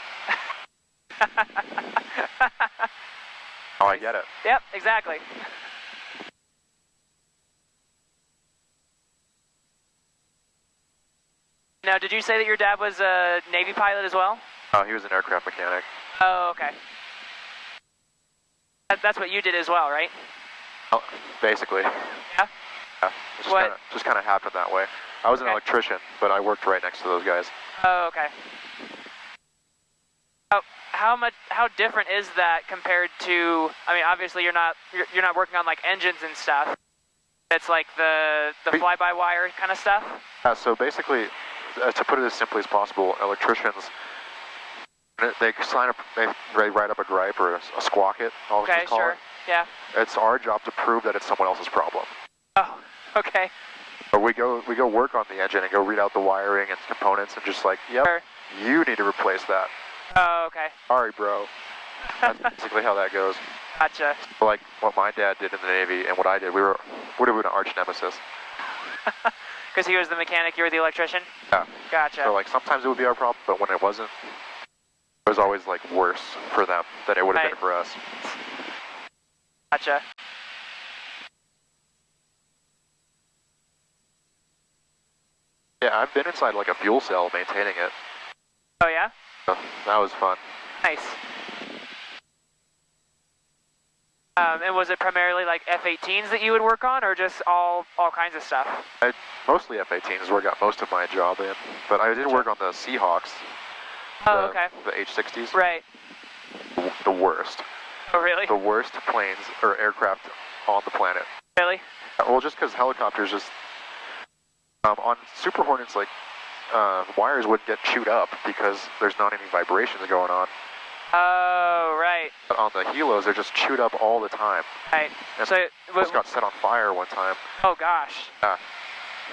Oh, I get it. Yep, exactly. Now, did you say that your dad was a Navy pilot as well? Oh, he was an aircraft mechanic. Oh, okay. That's what you did as well, right? Oh, basically. Yeah? Yeah. It just kind of happened that way. I was an electrician, but I worked right next to those guys. Oh, okay. How different is that compared to? I mean, obviously you're not working on like engines and stuff. It's like the fly-by-wire kind of stuff. So basically, to put it as simply as possible, electricians they write up a gripe or a squawk it. Okay, sure. Yeah. It's our job to prove that it's someone else's problem. Oh, okay. But we go work on the engine and go read out the wiring and components and just like, yep, Sure. You need to replace that. Oh, okay. Sorry, bro. That's basically how that goes. Gotcha. Like what my dad did in the Navy and what I did, would have been an arch nemesis. Because he was the mechanic, you were the electrician? Yeah. Gotcha. So like sometimes it would be our problem, but when it wasn't, it was always like worse for them than it would have been for us. Gotcha. Yeah, I've been inside like a fuel cell maintaining it. Oh yeah? So that was fun. Nice. And was it primarily like F-18s that you would work on, or just all kinds of stuff? Mostly F-18s is where I got most of my job in, but I did work on the Seahawks. Oh, okay. The H-60s. Right. The worst. Oh, really? The worst planes or aircraft on the planet. Really? Well, just because helicopters just on Super Hornets, like wires wouldn't get chewed up because there's not any vibrations going on. Oh, right. But on the helos, they're just chewed up all the time. Right. And So just got set on fire one time. Oh gosh. Yeah.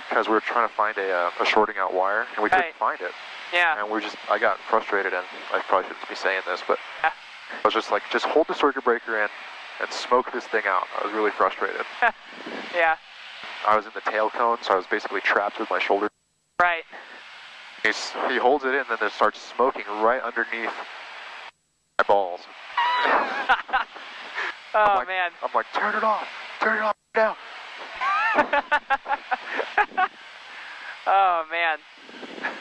Because we were trying to find a shorting out wire and we couldn't find it. Yeah. And I got frustrated, and I probably shouldn't be saying this, but I was just like, just hold the circuit breaker in and smoke this thing out. I was really frustrated. Yeah. I was in the tail cone, so I was basically trapped with my shoulder. Right. He holds it in, and then it starts smoking right underneath my balls. Oh, man. I'm like, turn it off now. Oh, man.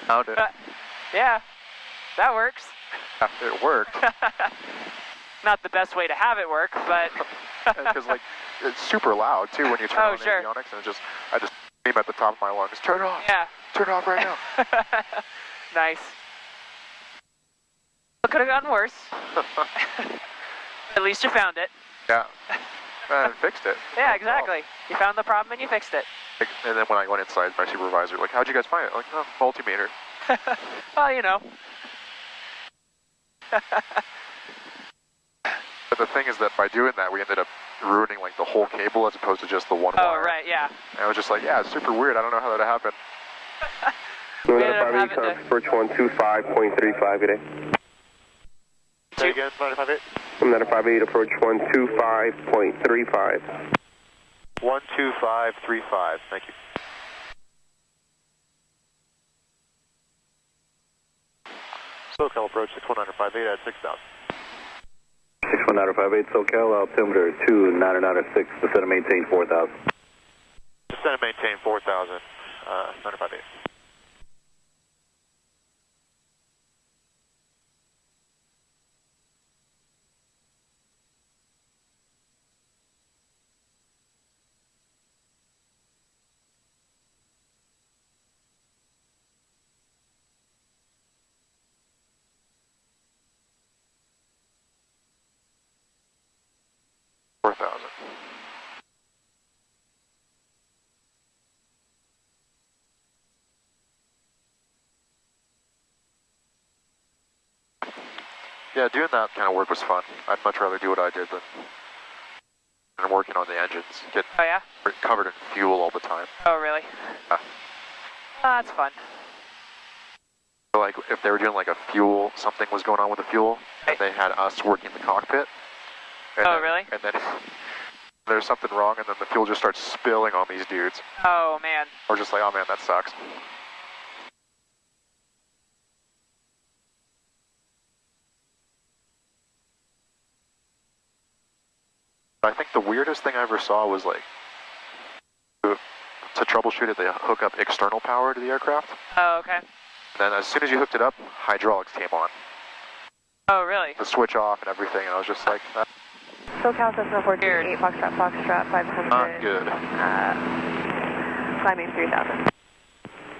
Found it. Yeah, that works. It worked. Not the best way to have it work, but... Because, like, it's super loud, too, when you turn on sure. avionics, and I just scream at the top of my lungs, turn it off. Yeah. Turn it off right now. Nice. It could have gotten worse. At least you found it. Yeah. And fixed it. Yeah, exactly. You found the problem and you fixed it. And then when I went inside, my supervisor, like, how'd you guys find it? Like, oh, multimeter. Well, you know. But the thing is that by doing that, we ended up ruining, like, the whole cable as opposed to just the one wire. Oh, right, yeah. And I was just like, yeah, it's super weird. I don't know how that happened. We ended up having to... Birch 125.35 today. Say again, 958. 958, approach 125.35. 12535, thank you. SoCal approach 61958 at 6,000. 61958 SoCal, altimeter 2996, descend and maintain 4,000. Descend and maintain 4,000, 958. Yeah, doing that kind of work was fun. I'd much rather do what I did than working on the engines, getting covered in fuel all the time. Oh, really? Yeah. That's fun. So, like, if they were doing like a fuel, something was going on with the fuel, and they had us working the cockpit. And then, really? And then there's something wrong, and then the fuel just starts spilling on these dudes. Oh, man. We're just like, oh man, that sucks. I think the weirdest thing I ever saw was like, to troubleshoot it, they hook up external power to the aircraft. Oh, okay. And then as soon as you hooked it up, hydraulics came on. Oh, really? The switch off and everything, and I was just like, SoCal Cessna 428, Foxtrot 500. Not good. Climbing 3,000.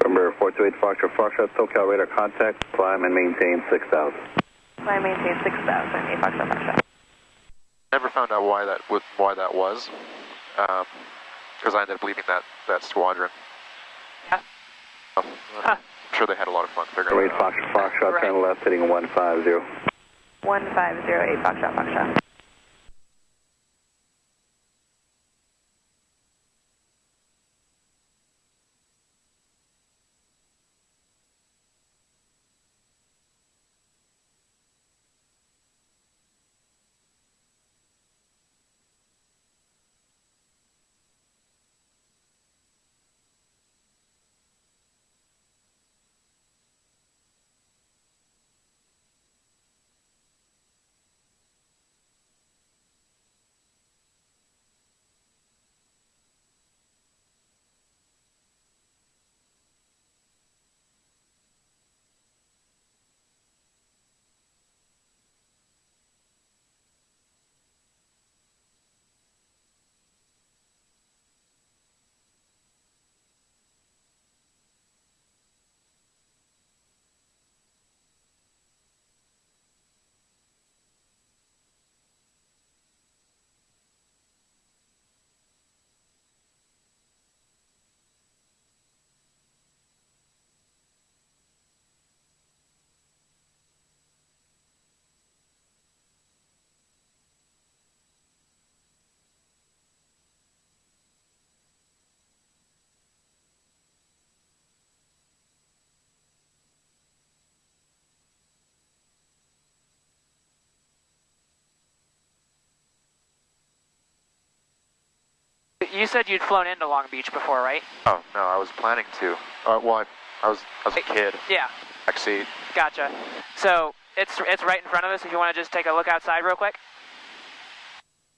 Number 428 Foxtrot, SoCal radar contact, climb and maintain 6,000. Climb maintain 6,000, 8 Foxtrot. Never found out why that was, because I ended up leaving that squadron. Yeah. I'm sure they had a lot of fun figuring it out. Foxtrot, turn left, heading 150. 150, 8 Foxtrot. You said you'd flown into Long Beach before, right? Oh, no, I was planning to. Well, I was a kid. Yeah. Backseat. Gotcha. So, it's right in front of us if you want to just take a look outside real quick.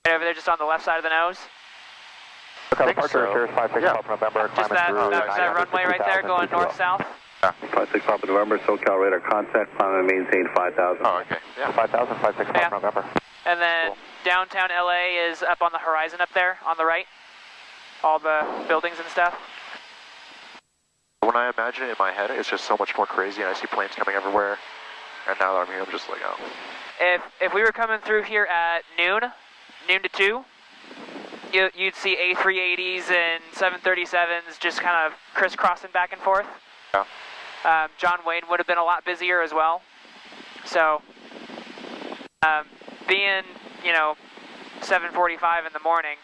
Right over there, just on the left side of the nose. Okay, departure Sirius 56 Papa November. Just that runway right there going north-south. Yeah. 56 Papa November, SoCal radar contact, climb and maintain 5,000. Oh, okay. Yeah. 5,000, 56 Papa November. And then downtown LA is up on the horizon up there, on the right. All the buildings and stuff. When I imagine it in my head, it's just so much more crazy, and I see planes coming everywhere. And now that I'm here, I'm just like, oh. If we were coming through here at noon to 2, you'd see A380s and 737s just kind of crisscrossing back and forth. Yeah. John Wayne would have been a lot busier as well. So, being, 7:45 in the morning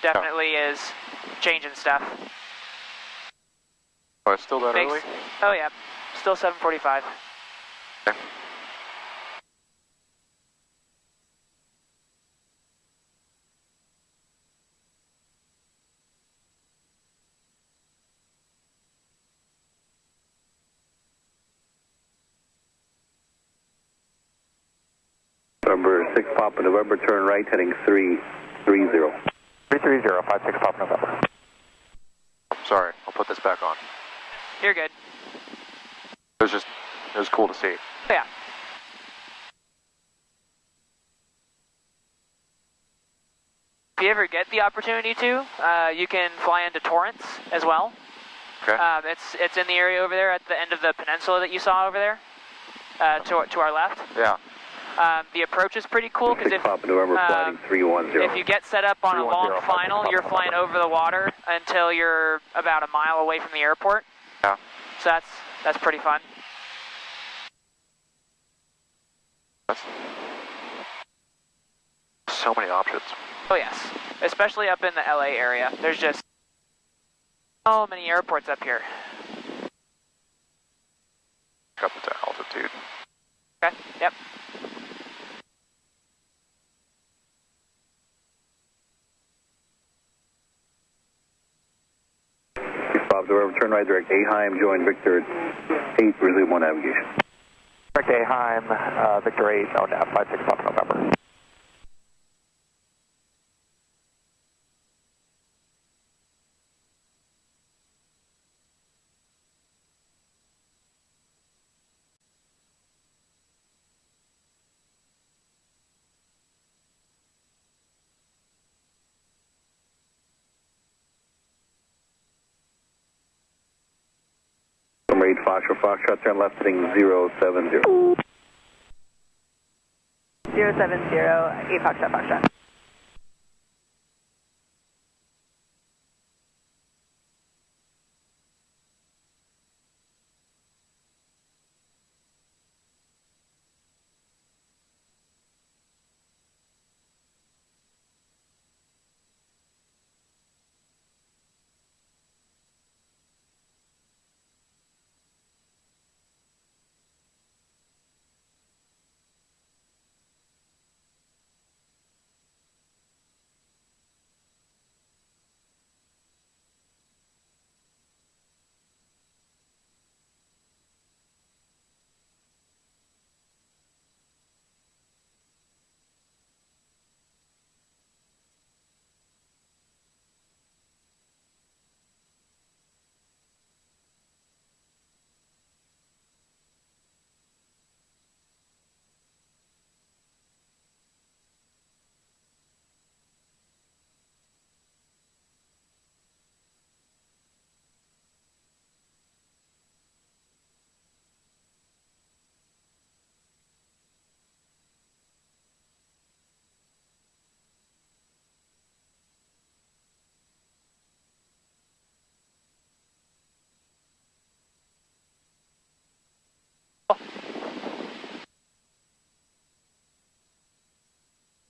definitely is changing stuff. Oh, it's still that early? Oh yeah, still 7:45. Okay. Papa November, turn right, heading 330. 330, 56 Papa November. Sorry, I'll put this back on. You're good. It was cool to see. Yeah. If you ever get the opportunity to, you can fly into Torrance as well. Okay. It's in the area over there at the end of the peninsula that you saw over there, to our left. Yeah. The approach is pretty cool because if you get set up on a long final, you're flying over the water until you're about a mile away from the airport. Yeah. So that's pretty fun. So many options. Oh yes, especially up in the LA area. There's just so many airports up here. Up to altitude. Okay. Yep. Bob, turn right direct Aheim, join Victor 8, resume on navigation. Direct Aheim, Victor 8, no nav, 56 Papa November. Number 8, Foxtrot, turn left heading 070. 070, 8 Foxtrot.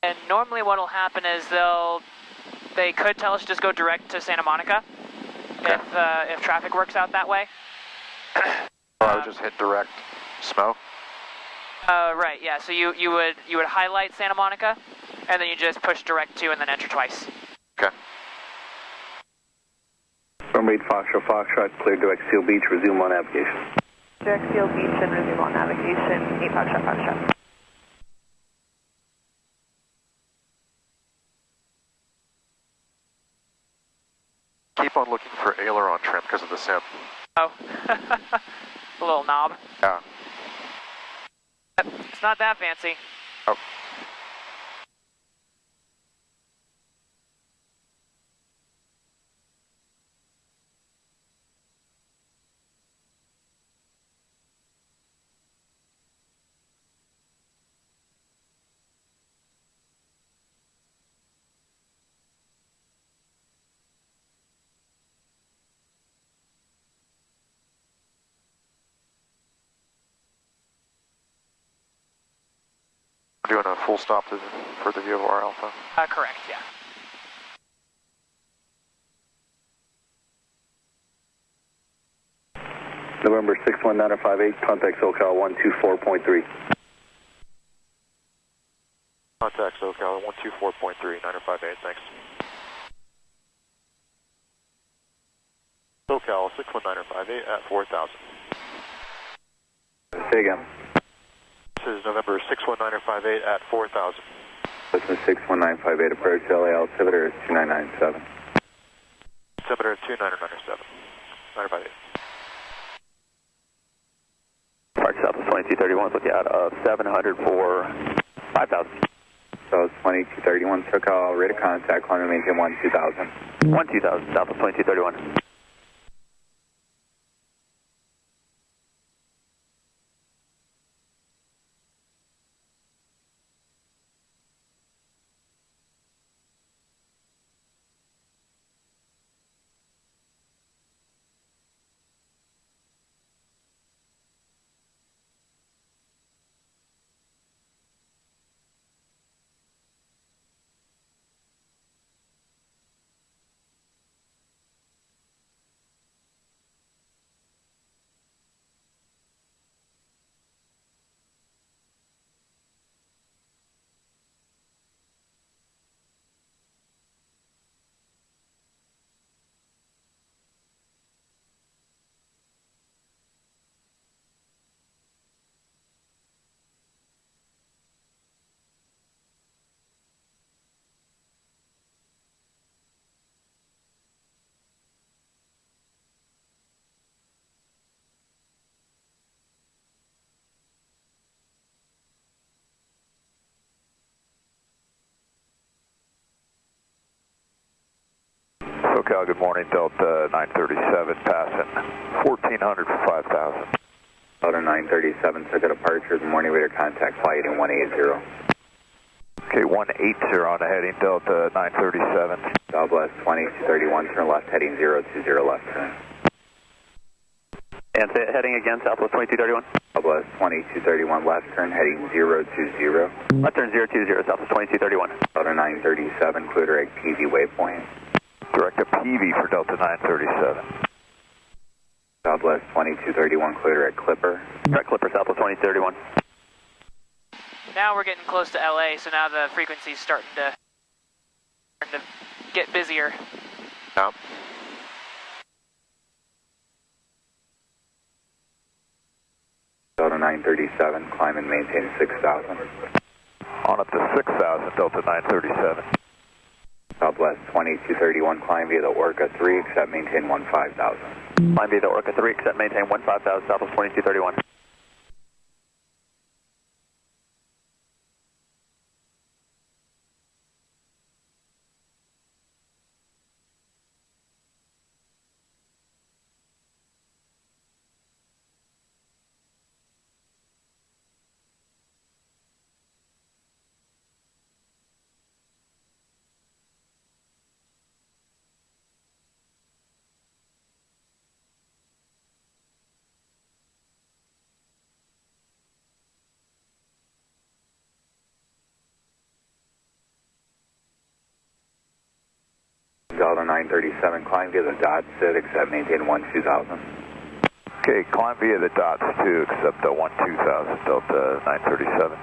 And normally what will happen is they could tell us to just go direct to Santa Monica, okay, if traffic works out that way. I would just hit direct SMO. Right, yeah. So you would highlight Santa Monica, and then you just push direct to and then enter twice. Okay. Number 8, Foxtrot, clear direct Seal Beach, resume on navigation. Direct Seal Beach and resume on navigation, 8 Foxtrot. Keep on looking for aileron trim because of the sim. Oh, a little knob. Yeah. It's not that fancy. Oh. Doing a full stop for the view of our Alpha. Correct, yeah. November 61958, contact SoCal 124.3. Contact SoCal 124.3, 958, thanks. SoCal 61958 at 4000. Say again. This is November 61958 at 4000. Cessna 61958 approach LA altimeter is 2997. Altimeter is 2997. 958. Park Southwest 2231, looking out of 700 for 5,000. So 2231, SoCal, rate of contact, climb and maintain 12000. 12000, Southwest 2231. SoCal, good morning, Delta 937, passing 1400 for 5,000. Delta 937, took a departure, good morning, radar contact, flight heading 180. Okay, 180 on the heading, Delta 937. Southwest 2231, turn left, heading 020 left turn. And say it, heading again, Southwest 2231. Southwest 2231, left turn, heading 020. Left turn 020, Southwest 2231. Delta 937, clear direct PV waypoint. Direct to PV for Delta 937. Southwest 2231, clear direct Clipper. Direct Clipper, Southwest 2231. Now we're getting close to LA, so now the frequency's starting to get busier. Yep. Delta 937, climb and maintain 6,000. On up to 6,000, Delta 937. Southwest 2231, climb via the Orca 3, except maintain 15,000. Climb via the Orca 3, except maintain 15,000, Southwest 2231. Delta 937, climb via the dots, except maintain 12,000. Okay, climb via the dots to accept the 12,000, Delta 937.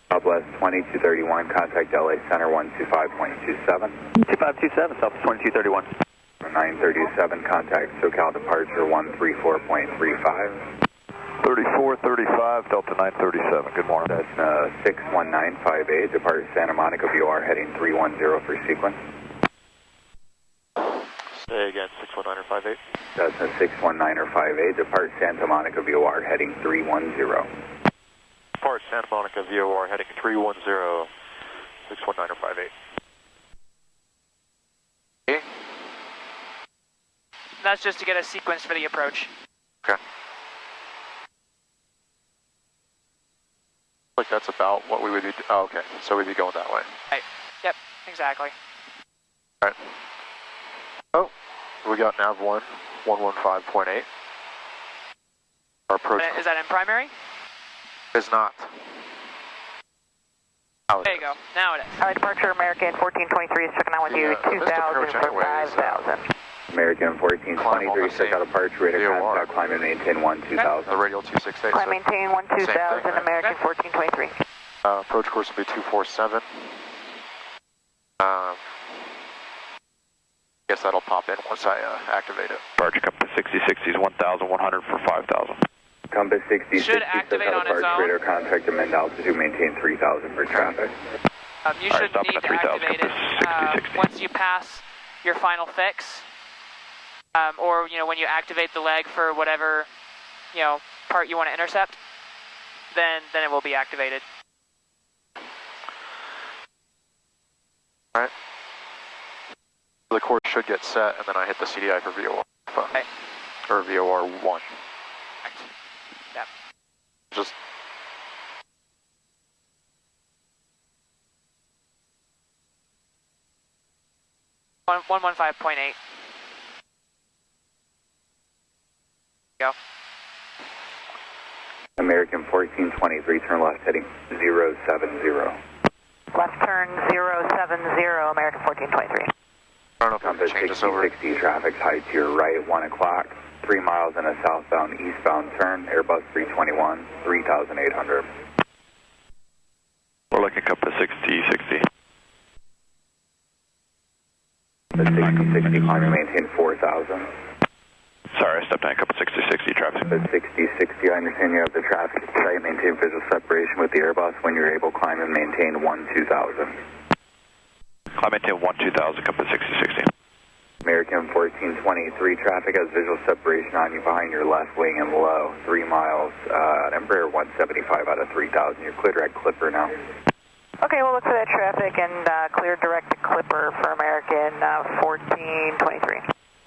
Southwest 2231, contact LA Center 125.27. 2527, Southwest 2231. 937, contact SoCal departure 134.35. 3435, Delta 937, good morning. That's 61958, depart Santa Monica VOR heading 310 for sequence. Say again, 61958. That's a 61958, depart Santa Monica VOR heading 310. Depart Santa Monica VOR heading 310, 61958. Okay. That's just to get a sequence for the approach. Okay. Like that's about what we would be, oh, okay, so we'd be going that way. Right, yep, exactly. Alright. Oh, we got nav 1, 115.8. Our approach Is that in primary? is not. Oh, There you go, now it is. All right, departure American 1423 is checking out with you, 2,000 for 5,000. American 1423, check out departure, radar contact, climb and maintain 12,000. The radial 268. Climb maintain 12,000, right? American 1423. Approach course will be 247. Guess that'll pop in once I activate it. Departure Compass 6060 is 1,100 for 5,000. Compass 6060, Should activate on its own. radar contact amend altitude, maintain 3,000 for traffic. You shouldn't need to activate it. Once you pass your final fix, or when you activate the leg for whatever part you want to intercept, then it will be activated. All right. The course should get set, and then I hit the CDI for VOR. Okay. Or VOR 1. Yep. Just. One 115.8. Go. American 1423, turn left heading 070. Left turn 070, American 1423. I don't know if I'm going Compass to change this over. 6060, traffic's high to your right, 1 o'clock, 3 miles in a southbound eastbound turn, Airbus 321, 3,800. We're looking Compass 6060. Compass 6060, climb and maintain 4,000. Sorry, I stepped on Compass 6060 traffic. Compass 6060, I understand you have the traffic at site, maintain visual separation with the Airbus. When you're able, climb and maintain 12000. Climb maintain 12000, Compass 6060. American 1423, traffic has visual separation on you behind your left wing and low, 3 miles, Embraer 175 out of 3000. You're clear direct Clipper now. Okay, we'll look for that traffic and clear direct to Clipper for American 1423.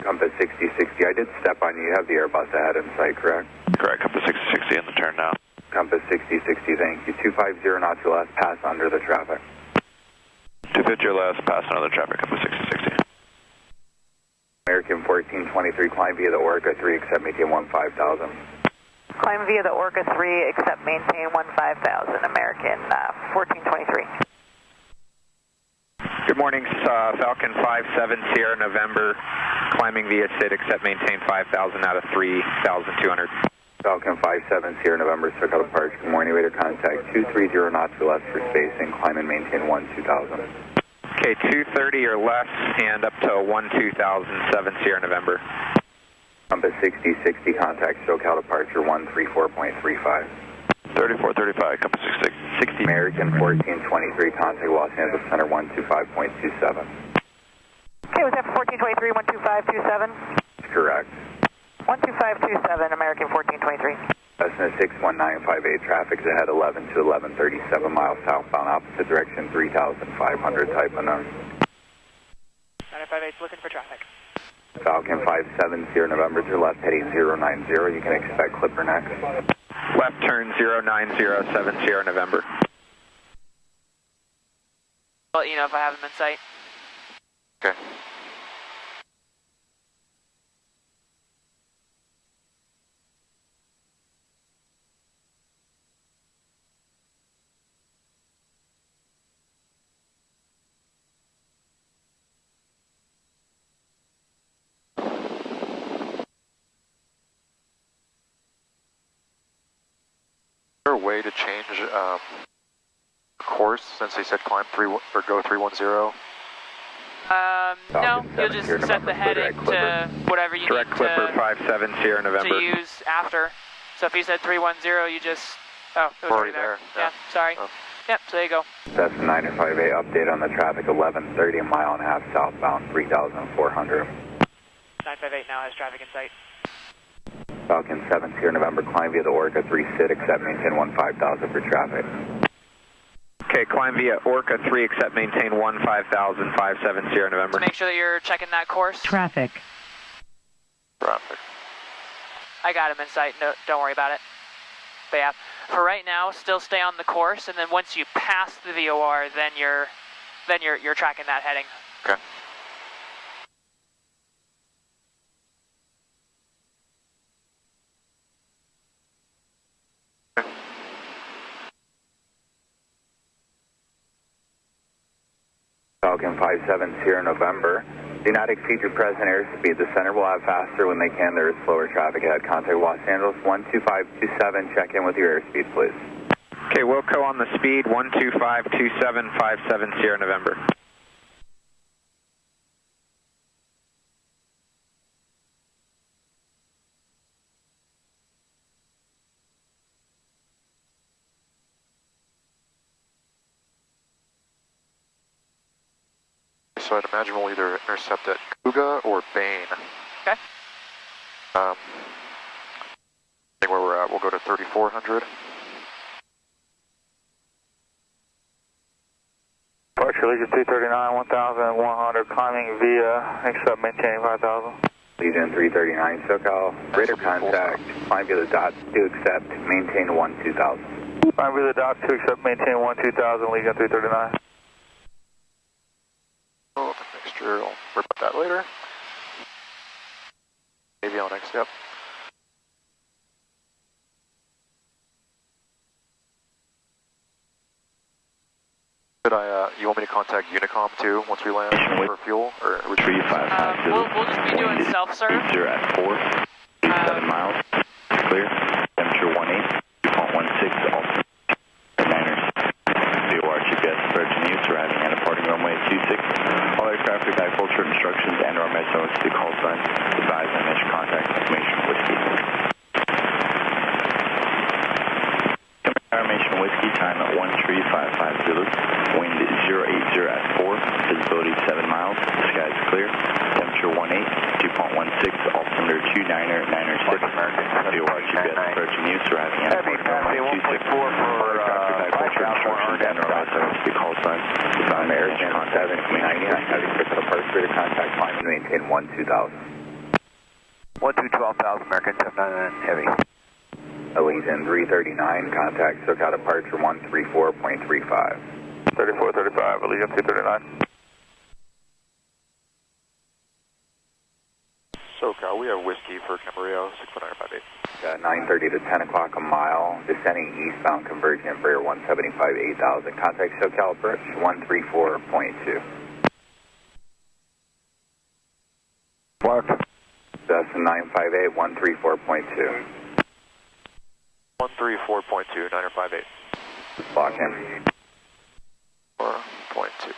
Compass 6060, I did step on you. You have the Airbus ahead in sight, correct? Correct, Compass 6060 in the turn now. Compass 6060, thank you. 250 knots or less, pass under the traffic. 250 or less, pass another traffic, Compass 6060. American 1423, climb via the Orca 3, accept maintain 15,000. Climb via the Orca 3, accept maintain 15,000, American 1423. Good morning, Falcon 57 Sierra November, climbing via SID, accept maintain 5,000 out of 3,200. Falcon 57 Sierra November, circle departure. Good morning, waiter contact 230 knots or less for spacing, climb and maintain 12,000. Okay, 230 or less and up to 12,007 Sierra November. Compass 6060, contact SoCal departure 134.35. 3435, Compass 6060. American 1423, contact Los Angeles Center 125.27. Okay, was that for 1423, 12527? Correct. 12527, American 1423. Cessna 61958, traffic's ahead 11 to 1137 miles southbound, opposite direction 3,500, type unknown. 958's looking for traffic. Falcon 57 Sierra November to left heading 090, you can expect Clipper next. Left turn 0907 Sierra November. I'll let you know if I have them in sight. Okay. Is there a way to change course since they said climb 3 or go 310? No, you'll just set the heading to whatever you direct need Clipper 57 Sierra November. to use after. So if you said 310, you just it was already there. Yeah, sorry. Oh. Yep, so there you go. Cessna 958, update on the traffic 1130, a mile and a half southbound 3,400. 958 now has traffic in sight. Falcon 7 Sierra November, climb via the Orca 3 SID, accept maintain 15,000 for traffic. Okay, climb via Orca 3, accept maintain 15,000, 57 Sierra November. So make sure that you're checking that course. Traffic. I got him in sight, no, don't worry about it. But yeah, for right now, still stay on the course, and then once you pass the VOR, then you're tracking that heading. Okay. Falcon 57 Sierra November, do not exceed your present airspeed. The center will have faster when they can. There is slower traffic ahead. Contact Los Angeles 12527. Check in with your airspeed, please. Okay, Wilco on the speed 1252757 Sierra November. so I'd imagine we'll either intercept at Kuga or Bain. Okay. I think where we're at, we'll go to 3400. Departure Legion 239, 1100, climbing via, accept maintaining 5000. Legion 339, SoCal, radar contact, climb via the dot to accept, maintain 12000. Climb via the dot to accept, maintain 12000, Legion 339. Oh, the mixture, I'll worry about that later. Avionics, yep. You want me to contact Unicom too once we land for fuel, or would you? We'll just be doing self-serve. You're at 7 miles, clear. Temperature 18, 2.16, all 9ers. VOR GPS approaching you, surrounding and departing runway 26. All aircraft with high culture instructions and our message to call signs. Advise and initial contact information whiskey. Information whiskey, time at 13550. Wind 080 at 4, visibility 7 miles, sky is clear, temperature 18, 2.16, altimeter 29er, 96, VOR GPS approaching you, surrounding and departing runway 26, all aircraft with high culture instructions and our message to call signs, design aircraft contact information, having fixed the parts radar contact, climb and maintain 12000. 12,000, American 799 Heavy. Legion 339, contact SoCal departure 134.35. 3435, Legion 239. SoCal, we have whiskey for Camarillo, 61958. 9:30 to 10 o'clock a mile, descending eastbound, converging Embraer 175, 8000. Contact SoCal approach 134.2. Mark. That's 958, 134.2. 134.2, 958. Lock in. 4.2.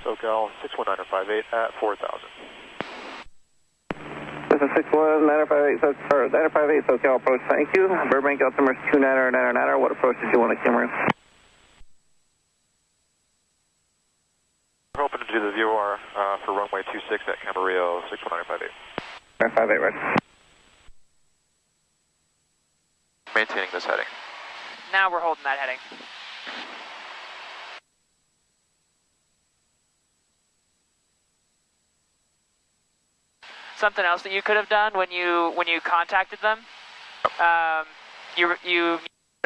SoCal 61958 at 4000. This is 61958 SoCal approach, thank you. Burbank altimeter 29er. What approach did you want to camera? We're hoping to do the VOR for runway 26 at Camarillo 61958. 958, right. Maintaining this heading. Now we're holding that heading. Something else that you could have done when you contacted them, you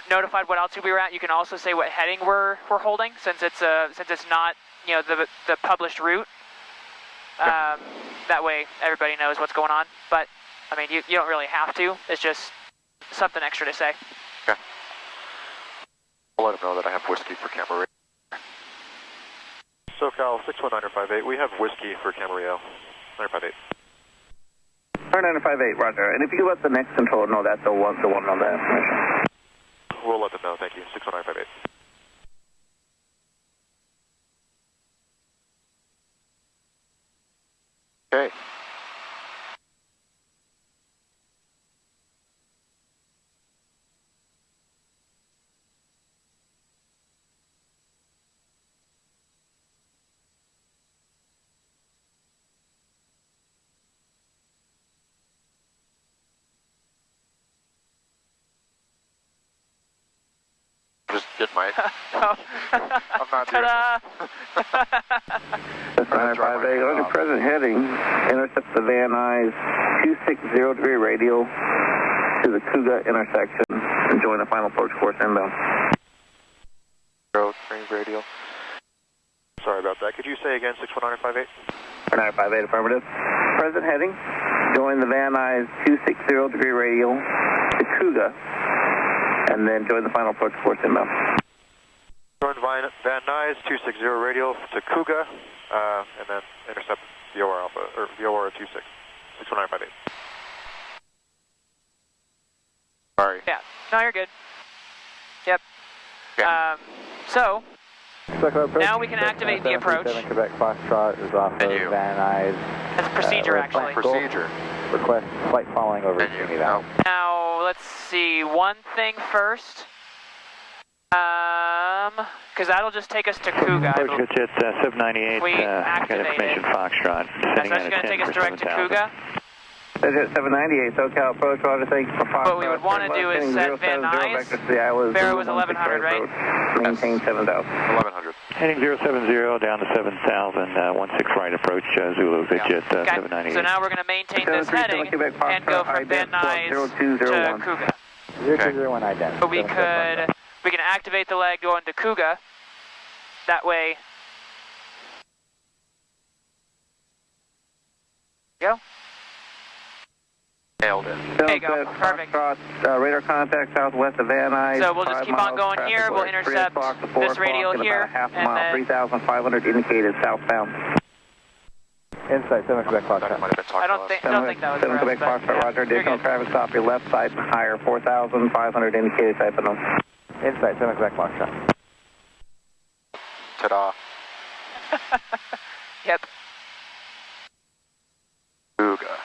notified what altitude we were at. You can also say what heading we're holding, since it's not the published route. That way everybody knows what's going on. But I mean, you don't really have to. It's just something extra to say. Okay. I'll let them know that I have whiskey for Camarillo. SoCal 61958, we have whiskey for Camarillo 958. 958, roger. And if you let the next controller know that's the one on that information. We'll let them know, thank you. 61958. Okay. Just get my... I'm not doing Ta-da! 958, on your present heading, intercept the Van Nuys 260-degree radial to the Kuga intersection and join the final approach course inbound. Range radial. Sorry about that. Could you say again 61958? 958, affirmative. Present heading, join the Van Nuys 260-degree radial to Kuga and then join the final approach course inbound. Join Van Nuys 260 radial to Kuga, and then intercept VOR Alpha, or VOR 26, 61958. Sorry. Yeah. No, you're good. Yep. Okay. So now we can activate the approach. Quebec Foxtrot is off of Van Nuys. That's procedure, actually. Procedure. Request flight following over Simi Valley. Now, let's see. One thing first. because that'll just take us to Kuga. Approach good jet 798. We got information Foxtrot. That's actually going to take us direct to Kuga. Jet 798, SoCal approach, Roger, thank you for Foxtrot. What we would want to do is set Van Nuys. Barrow was 1100, right? Maintain 7,000. 1100. Heading 070 down to 7,000, 16 right approach, Zulu, good jet 798. So now we're going to maintain this heading and go from Van Nuys to Kuga. 0201 ident. But we can activate the leg going to Kuga. That way. Go. Nailed it. There you go. Perfect. Radar contact southwest of Van Nuys. So we'll just keep on going here. We'll intercept this radial here. Half a and mile, 3,500 indicated southbound. Insight, 7 Quebec Foxtrot. I don't think that was 7 Quebec Foxtrot, Roger. Additional traffic stop your left side and higher, 4,500 indicated type of them. Insight, 7 Quebec Foxtrot. Ta-da. Yep. Kuga.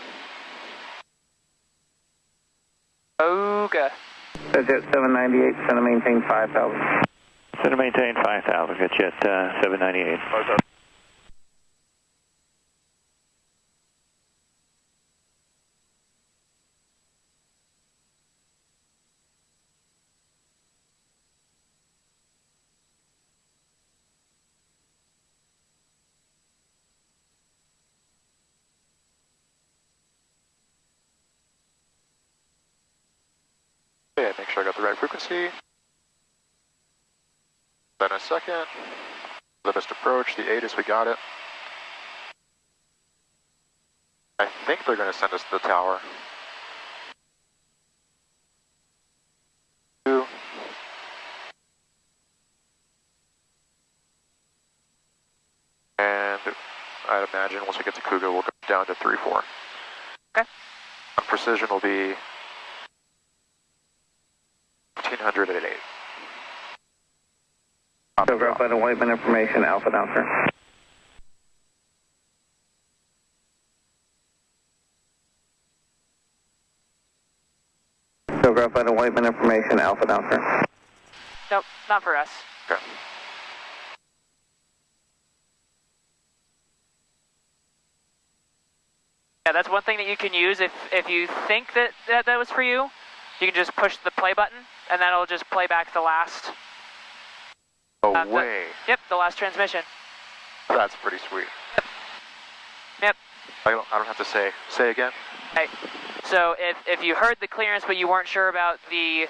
Kuga. Jet 798, center maintain 5,000. Center maintain 5,000, good jet 798. Okay, make sure I got the right frequency. Then a second. The missed approach, the ATIS, we got it. I think they're going to send us to the tower. 2. And I'd imagine once we get to Kuga, we'll go down to 3-4. Okay. Precision will be 1,500 at 8. Telegraph by the Whiteman information, Alpha down, sir. Telegraph by the Whiteman information, Alpha down, sir. Nope, not for us. Okay. Yeah, that's one thing that you can use if you think that was for you. You can just push the play button, and that'll just play back the last. Oh, way. Yep, the last transmission. That's pretty sweet. Yep. I don't have to say again. Right. So if you heard the clearance but you weren't sure about the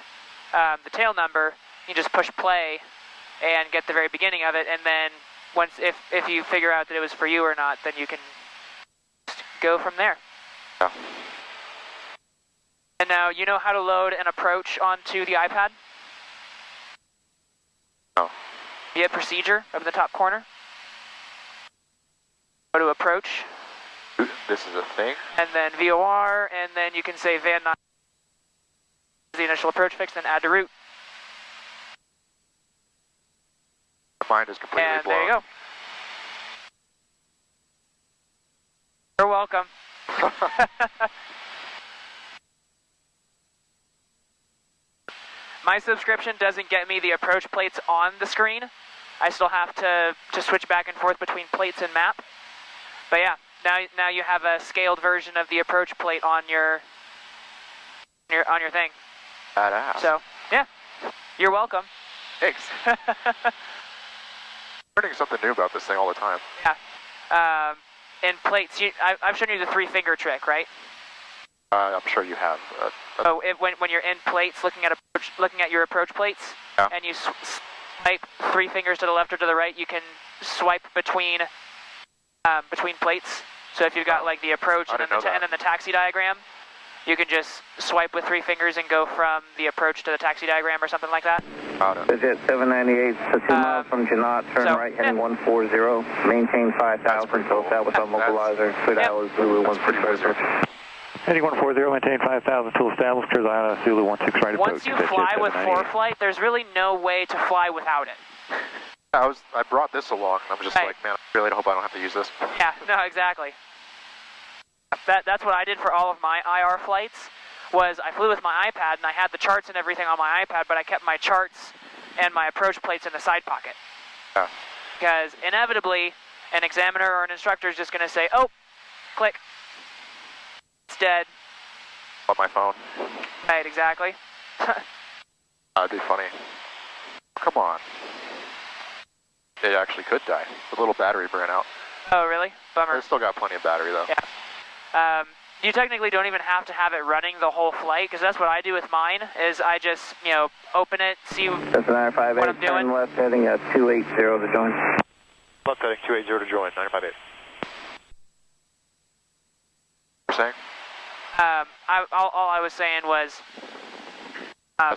tail number, you just push play and get the very beginning of it, and then if you figure out that it was for you or not, then you can just go from there. Yeah. And now you know how to load an approach onto the iPad? No. Via procedure up in the top corner. Go to approach. This is a thing? And then VOR, and then you can say Van Nuys, the initial approach fix, then add to route. My mind is completely And blown. there you go. You're welcome. My subscription doesn't get me the approach plates on the screen. I still have to switch back and forth between plates and map. But yeah, now you have a scaled version of the approach plate on your thing. Badass. So yeah, you're welcome. Thanks. Learning something new about this thing all the time. Yeah. In plates, I've shown you the 3-finger trick, right? I'm sure you have. When you're in plates, looking at your approach plates, yeah. And you swipe 3 fingers to the left or to the right, you can swipe between plates. So if you've got like the approach and then the taxi diagram, you can just swipe with 3 fingers and go from the approach to the taxi diagram or something like that. Jet 798, so 2 miles from Janot, turn right, heading 140, maintain 5,000, so that was on mobilizer, Sweet Hours, Zulu 160. Heading 140, maintain 5,000, tool established, clear the Zulu 16 right approach. Once you fly with ForeFlight, there's really no way to fly without it. I brought this along, and I'm just like, man, I really hope I don't have to use this. Yeah, no, exactly. That's what I did for all of my IR flights, was I flew with my iPad, and I had the charts and everything on my iPad, but I kept my charts and my approach plates in the side pocket. Yeah. Because inevitably, an examiner or an instructor is just going to say, oh, click, it's dead. On my phone. Right, exactly. That'd be funny. Come on. It actually could die. The little battery ran out. Oh, really? Bummer. It's still got plenty of battery, though. Yeah. You technically don't even have to have it running the whole flight, because that's what I do with mine, is I just, you know, open it, see what I'm doing. Turn left heading 280 to join. Left heading 280 to join, 958. You're saying? All I was saying was...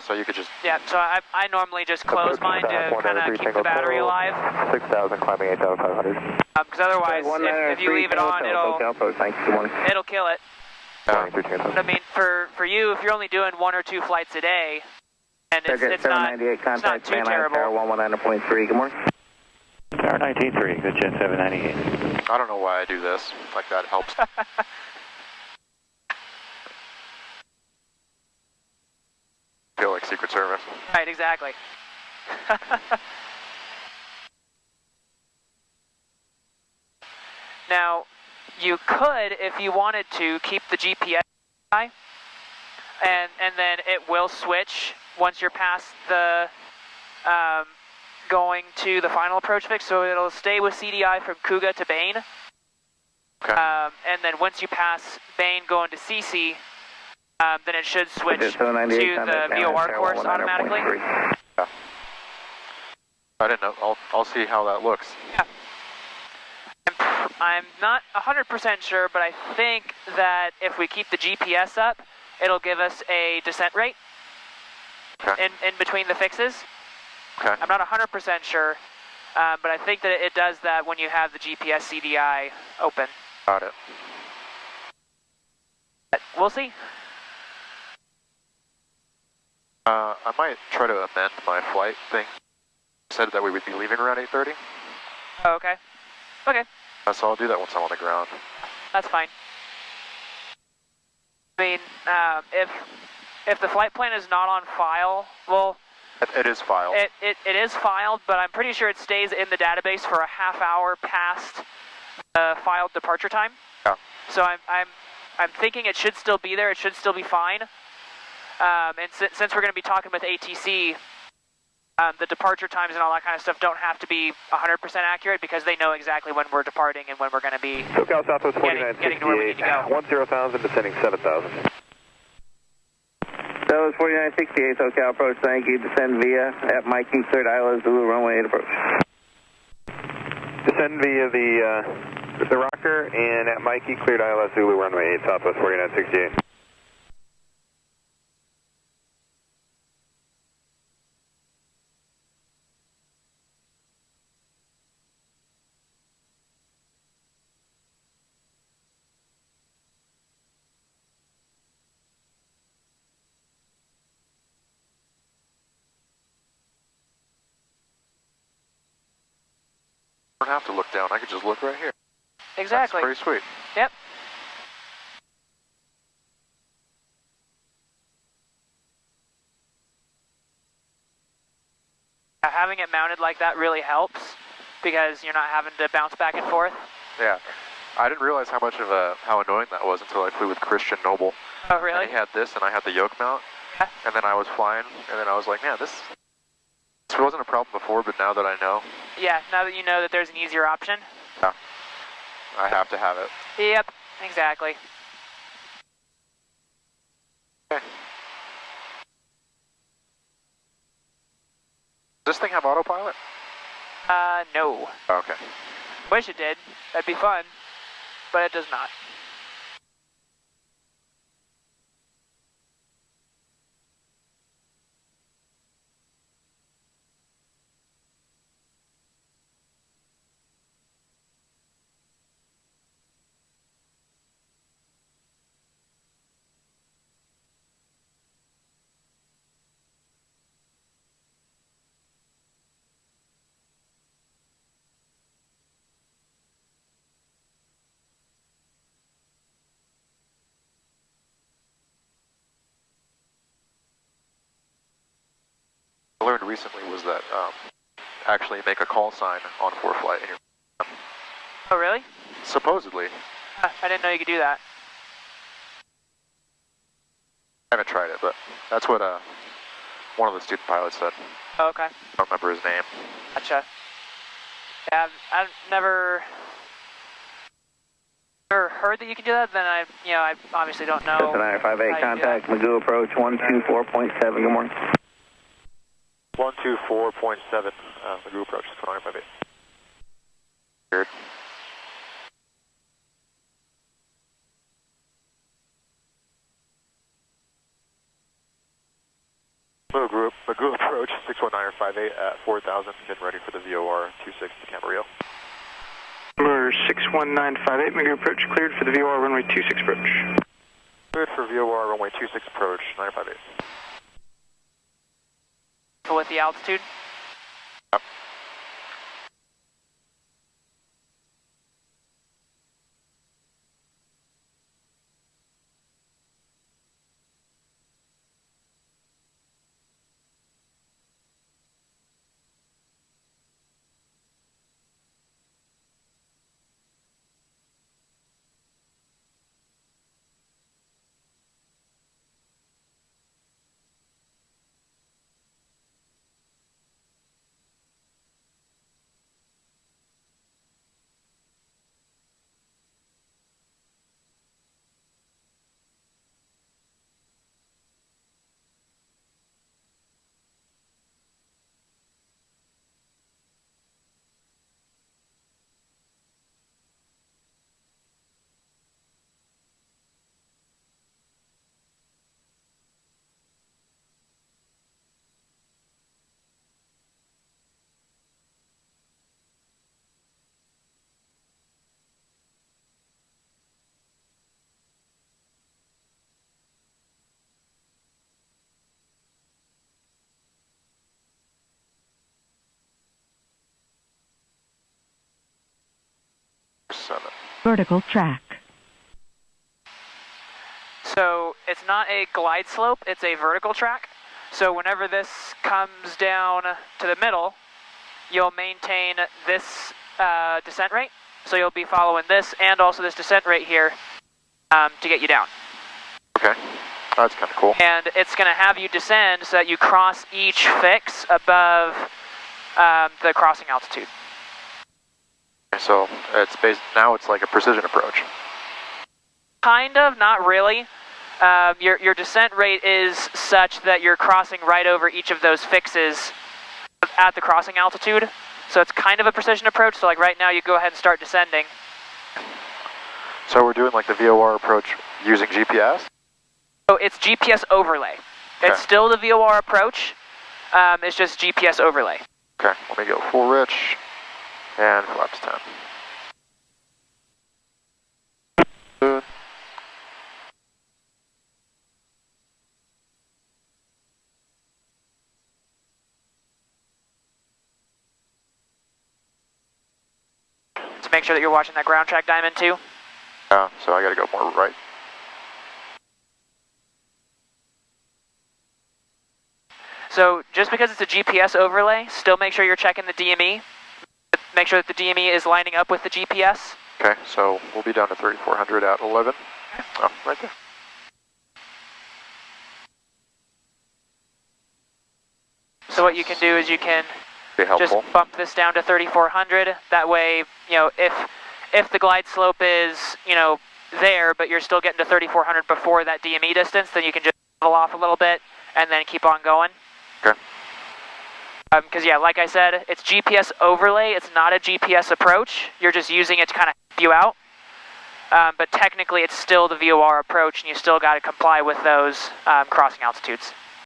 so you could just... Yeah, so I normally just close mine to kind of keep the battery alive. 6,000, climbing 8,500. Because otherwise, if you leave it on, it'll kill it. I mean, for you, if you're only doing 1 or 2 flights a day, and it's not too terrible. 119.3, good morning. Tower 19-3, good jet 798. I don't know why I do this. Like, that helps. Feel like Secret Service. Right, exactly. Now, you could, if you wanted to, keep the GPS high, and then it will switch once you're past the going to the final approach fix, so it'll stay with CDI from Kuga to Bain. Okay. And then once you pass Bain going to CC, then it should switch to the VOR course automatically. Yeah. I didn't know. I'll see how that looks. Yeah. I'm not 100% sure, but I think that if we keep the GPS up, it'll give us a descent rate in between the fixes. Okay. I'm not 100% sure, but I think that it does that when you have the GPS CDI open. Got it. But we'll see. I might try to amend my flight thing. Said that we would be leaving around 8:30. Oh, okay. Okay. So I'll do that once I'm on the ground. That's fine. I mean, if the flight plan is not on file, well... It is filed. It is filed, but I'm pretty sure it stays in the database for a half hour past the filed departure time. Yeah. So I'm thinking it should still be there. It should still be fine. And since we're going to be talking with ATC, the departure times and all that kind of stuff don't have to be 100% accurate because they know exactly when we're departing and when we're going to be SoCal Southwest 4968, getting to where we need to go. 10,000, descending 7,000. That was 4968, SoCal approach, thank you. Descend via at Mikey, cleared Isla, Zulu, runway 8 approach. Descend via the rocker and at Mikey, cleared Isla, Zulu, runway 8, Southwest 4968. I don't have to look down. I could just look right here. Exactly. That's pretty sweet. Yep. Having it mounted like that really helps because you're not having to bounce back and forth. Yeah. I didn't realize how much of how annoying that was until I flew with Christian Noble. Oh, really? And he had this, and I had the yoke mount. Yeah. And then I was flying, and then I was like, man, this wasn't a problem before, but now that I know. Yeah, now that you know that there's an easier option. Yeah. I have to have it. Yep, exactly. Okay. Does this thing have autopilot? No. Oh, okay. Wish it did. That'd be fun. But it does not. I learned recently was that actually make a call sign on ForeFlight in your... Oh, really? Supposedly. I didn't know you could do that. I haven't tried it, but that's what one of the student pilots said. Oh, okay. I don't remember his name. Gotcha. Yeah, I've never heard that you can do that. Then I obviously don't know. Cessna 958, contact Magoo approach 124.7. Good morning. 124.7, Magoo approach, Cessna 958. Weird. Magoo approach 61958 at 4,000, getting ready for the VOR 26 to Camarillo. Number 61958, Magoo approach cleared for the VOR runway 26 approach. Cleared for VOR runway 26 approach, 958. With the altitude? Yep. Vertical track. So it's not a glide slope, it's a vertical track. So whenever this comes down to the middle, you'll maintain this descent rate. So you'll be following this and also this descent rate here to get you down. Okay, that's kind of cool. And it's going to have you descend so that you cross each fix above the crossing altitude. So it's now it's like a precision approach. Kind of, not really. Your descent rate is such that you're crossing right over each of those fixes at the crossing altitude. So it's kind of a precision approach. So like right now you go ahead and start descending. So we're doing like the VOR approach using GPS? So it's GPS overlay. Okay. It's still the VOR approach. It's just GPS overlay. Okay, let me go full rich. And flaps 10. To make sure that you're watching that ground track diamond too. Yeah, so I gotta go more right. So just because it's a GPS overlay, still make sure you're checking the DME. Make sure that the DME is lining up with the GPS. Okay, so we'll be down to 3,400 at 11. Oh, right there. So what you can do is you can just bump this down to 3,400. That way, if the glide slope is, there, but you're still getting to 3,400 before that DME distance, then you can just level off a little bit and then keep on going. Okay. Because yeah, like I said, it's GPS overlay. It's not a GPS approach. You're just using it to kind of help you out. But technically, it's still the VOR approach, and you still got to comply with those crossing altitudes.